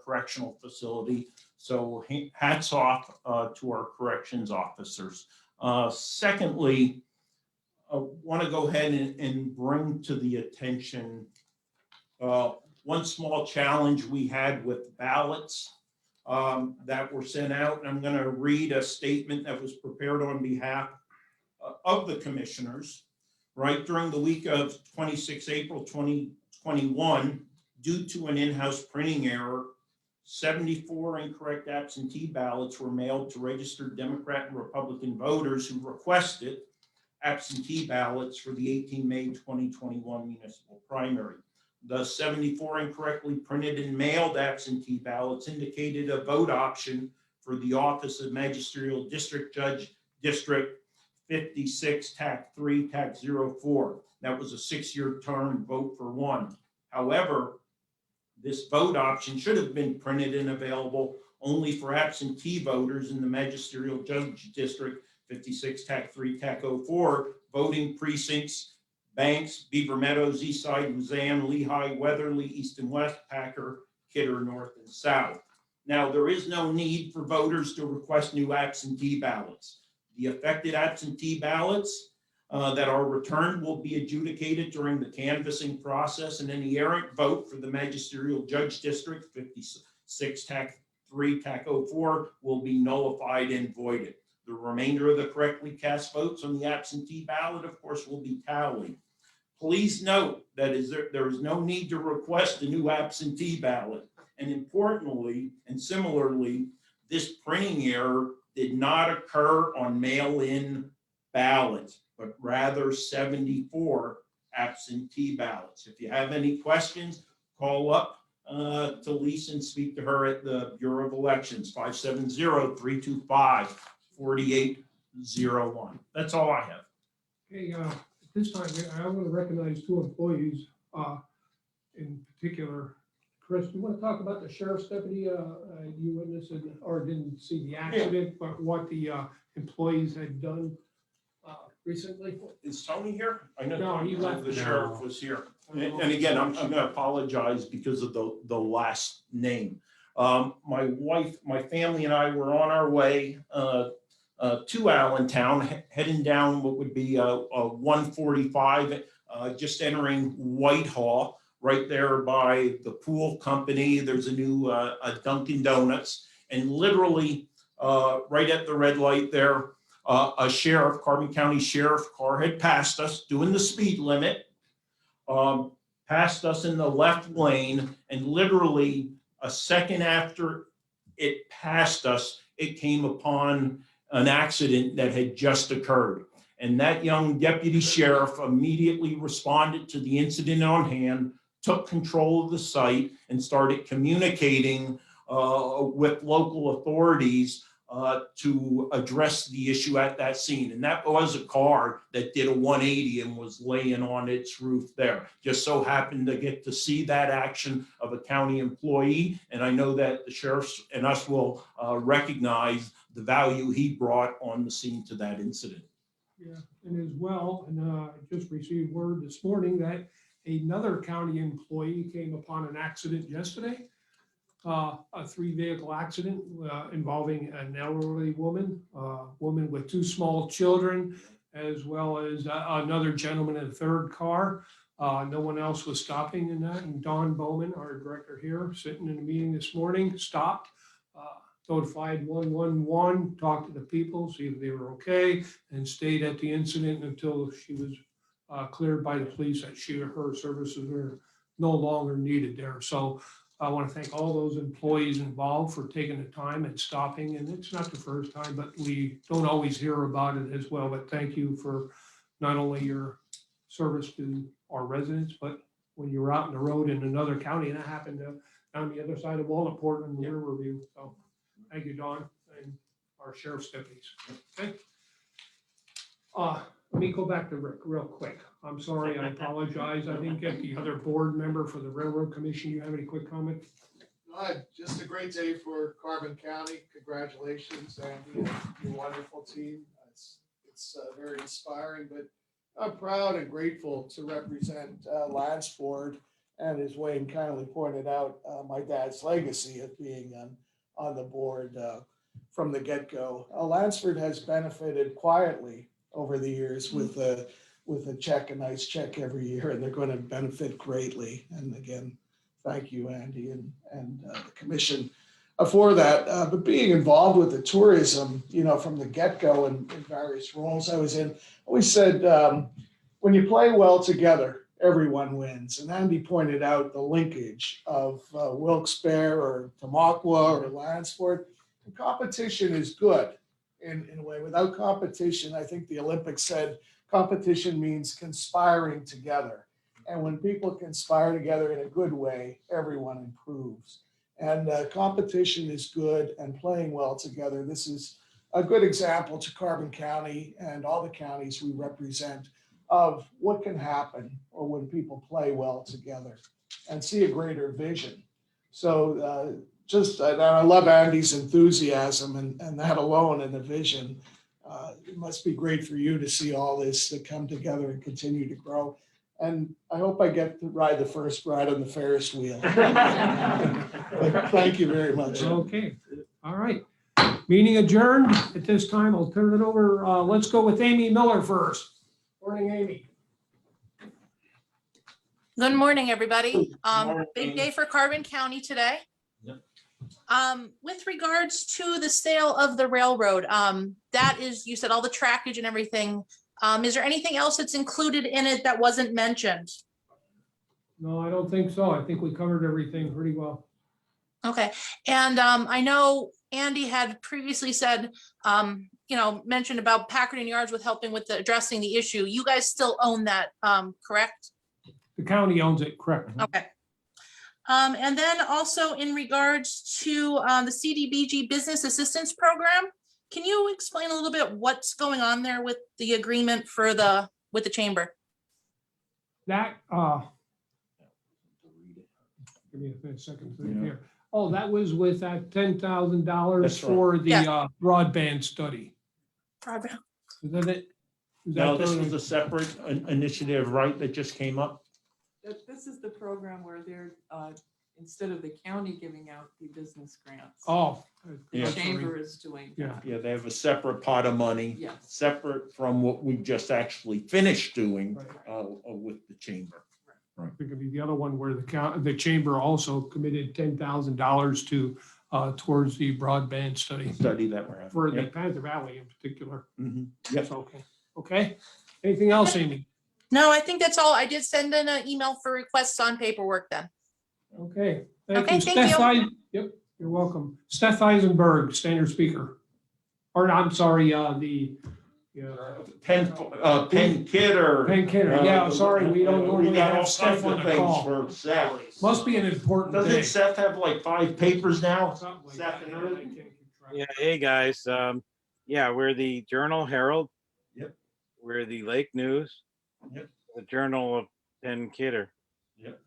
correctional facility. So hats off to our corrections officers. Secondly, I want to go ahead and bring to the attention one small challenge we had with ballots that were sent out. And I'm going to read a statement that was prepared on behalf of the commissioners. right during the week of 26 April 2021, due to an in-house printing error, 74 incorrect absentee ballots were mailed to registered Democrat and Republican voters who requested absentee ballots for the 18 May 2021 municipal primary. The 74 incorrectly printed and mailed absentee ballots indicated a vote option for the office of Magisterial District Judge, District 56, TAC 3, TAC 04. That was a 6-year term, vote for one. However, this vote option should have been printed and available only for absentee voters in the Magisterial Judge District 56, TAC 3, TAC 04 voting precincts, Banks, Beaver Meadows, Eastside, Luzanne, Lehigh, Weatherly, East and West, Packer, Kidder, North and South. Now, there is no need for voters to request new absentee ballots. The affected absentee ballots that are returned will be adjudicated during the canvassing process, and any errant vote for the Magisterial Judge District 56, TAC 3, TAC 04 will be nullified and voided. The remainder of the correctly cast votes on the absentee ballot, of course, will be tallied. Please note that there is no need to request a new absentee ballot. And importantly, and similarly, this printing error did not occur on mail-in ballots, but rather 74 absentee ballots. If you have any questions, call up to Lisa and speak to her at the Bureau of Elections, 570-325-4801. That's all I have. Okay, at this time, I want to recognize two employees in particular. Chris, do you want to talk about the sheriff's deputy? You witnessed it or didn't see the accident, but what the employees had done recently? Is Tony here? I know No, he left. the sheriff was here. And again, I'm going to apologize because of the last name. My wife, my family and I were on our way to Allentown, heading down what would be 145, just entering Whitehall, right there by the pool company. There's a new Dunkin' Donuts, and literally right at the red light there, a sheriff, Carbon County Sheriff car had passed us doing the speed limit, passed us in the left lane, and literally a second after it passed us, it came upon an accident that had just occurred. And that young deputy sheriff immediately responded to the incident on hand, took control of the site, and started communicating with local authorities to address the issue at that scene. And that was a car that did a 180 and was laying on its roof there. Just so happened to get to see that action of a county employee. And I know that the sheriffs and us will recognize the value he brought on the scene to that incident. Yeah, and as well, and I just received word this morning that another county employee came upon an accident yesterday. A 3-vehicle accident involving an elderly woman, woman with 2 small children, as well as another gentleman in a third car. No one else was stopping in that. And Don Bowman, our director here, sitting in a meeting this morning, stopped, notified 111, talked to the people, see if they were okay, and stayed at the incident until she was cleared by the police that her services were no longer needed there. So I want to thank all those employees involved for taking the time and stopping. And it's not the first time, but we don't always hear about it as well. But thank you for not only your service to our residents, but when you were out on the road in another county, and that happened down the other side of Walnut and Riverview. So thank you, Don, and our sheriff's deputies. Okay. Let me go back to Rick real quick. I'm sorry, I apologize. I didn't get the other board member for the Railroad Commission. You have any quick comment? Just a great day for Carbon County. Congratulations, Andy, and your wonderful team. It's very inspiring, but I'm proud and grateful to represent Lance Ford, and as Wayne kindly pointed out, my dad's legacy of being on the board from the get-go. Lansford has benefited quietly over the years with a nice check every year, and they're going to benefit greatly. And again, thank you, Andy, and the commission for that. But being involved with the tourism, from the get-go in various roles I was in, always said, when you play well together, everyone wins. And Andy pointed out the linkage of Wilkes-Barre or Tamaqua or Lansford. The competition is good in a way. Without competition, I think the Olympics said competition means conspiring together. And when people conspire together in a good way, everyone improves. And competition is good and playing well together. This is a good example to Carbon County and all the counties we represent of what can happen or when people play well together and see a greater vision. So and I love Andy's enthusiasm and that alone and the vision. It must be great for you to see all this to come together and continue to grow. And I hope I get to ride the first ride on the Ferris wheel. Thank you very much. Okay, all right. Meeting adjourned. At this time, I'll turn it over. Let's go with Amy Miller first. Morning, Amy. Good morning, everybody. Morning. Big day for Carbon County today. Yep. With regards to the sale of the railroad, that is, you said all the trackage and everything. Is there anything else that's included in it that wasn't mentioned? No, I don't think so. I think we covered everything pretty well. Okay, and I know Andy had previously said, mentioned about Packard and Yards with helping with addressing the issue. You guys still own that, correct? The county owns it, correct? Okay. And then also in regards to the CDBG Business Assistance Program, can you explain a little bit what's going on there with the agreement for with the chamber? That, give me a second thing here. Oh, that was with that $10,000 That's right. for the Yeah. broadband study. Broadband. Is that it? Is No, that this the- was a separate initiative, right, that just came up? This is the program where they're, instead of the county giving out the business grants. Oh. Yeah. The chamber is doing. Yeah. that. Yeah, they have a separate pot of money, Yes. separate from what we just actually finished doing with the chamber. I think it'd be the other one where the chamber also committed $10,000 to, towards the broadband study Study that we're having. for the Yep. Panther Valley in particular. Mhm. Yep. So, okay. Anything else, Amy? No, I think that's all. I did send in an email for requests on paperwork then. Okay. Okay, you. thank Steph you. Yep, you're welcome. Steph Eisenberg, standard speaker. Or I'm sorry, Penn Kidder. Penn Kidder, yeah, sorry, we don't normally got all have Steph kinds on of the things call. for Seth. Must be an important Doesn't day. Seth have like 5 papers now? Something like Seth that. and I everything? can't keep track. Yeah, hey guys. Yeah, we're the Journal Herald. Yep. We're the Lake News. Yep. The Journal of Penn Kidder. Yep.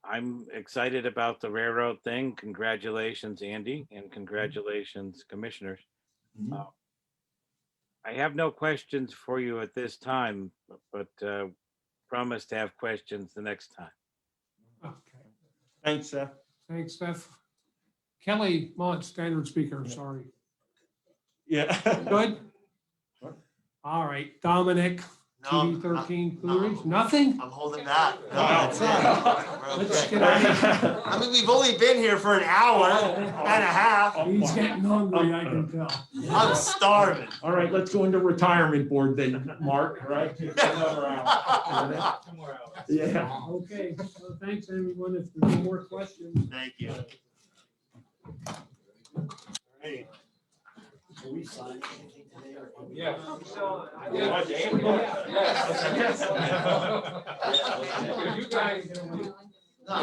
I'm excited about the railroad thing. Congratulations, Andy, and congratulations, commissioners. Mhm. I have no questions for you at this time, but promise to have questions the next time. Okay. Thanks, Seth. Thanks, Steph. Kelly Mont, standard speaker, sorry. Yeah. Good? All right, Dominic, TV 13 Clearies, nothing? I'm holding that. No, Wow. that's it. We're Let's okay. get out of here. I mean, we've only been here for an hour and a half. He's getting hungry, I can tell. I'm starving. All right, let's go into retirement board then, Mark, right? Another hour. Yeah. Okay, so thanks everyone. If there's no more questions. Thank you. Hey. Will we sign anything today or? Yeah. You guys. No,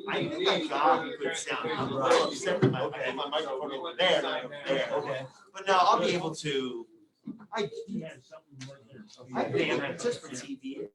I think my job puts down. I'm a little upset that my microphone over there, not over there. Okay. But no, I'll be able to. I pay just for TV.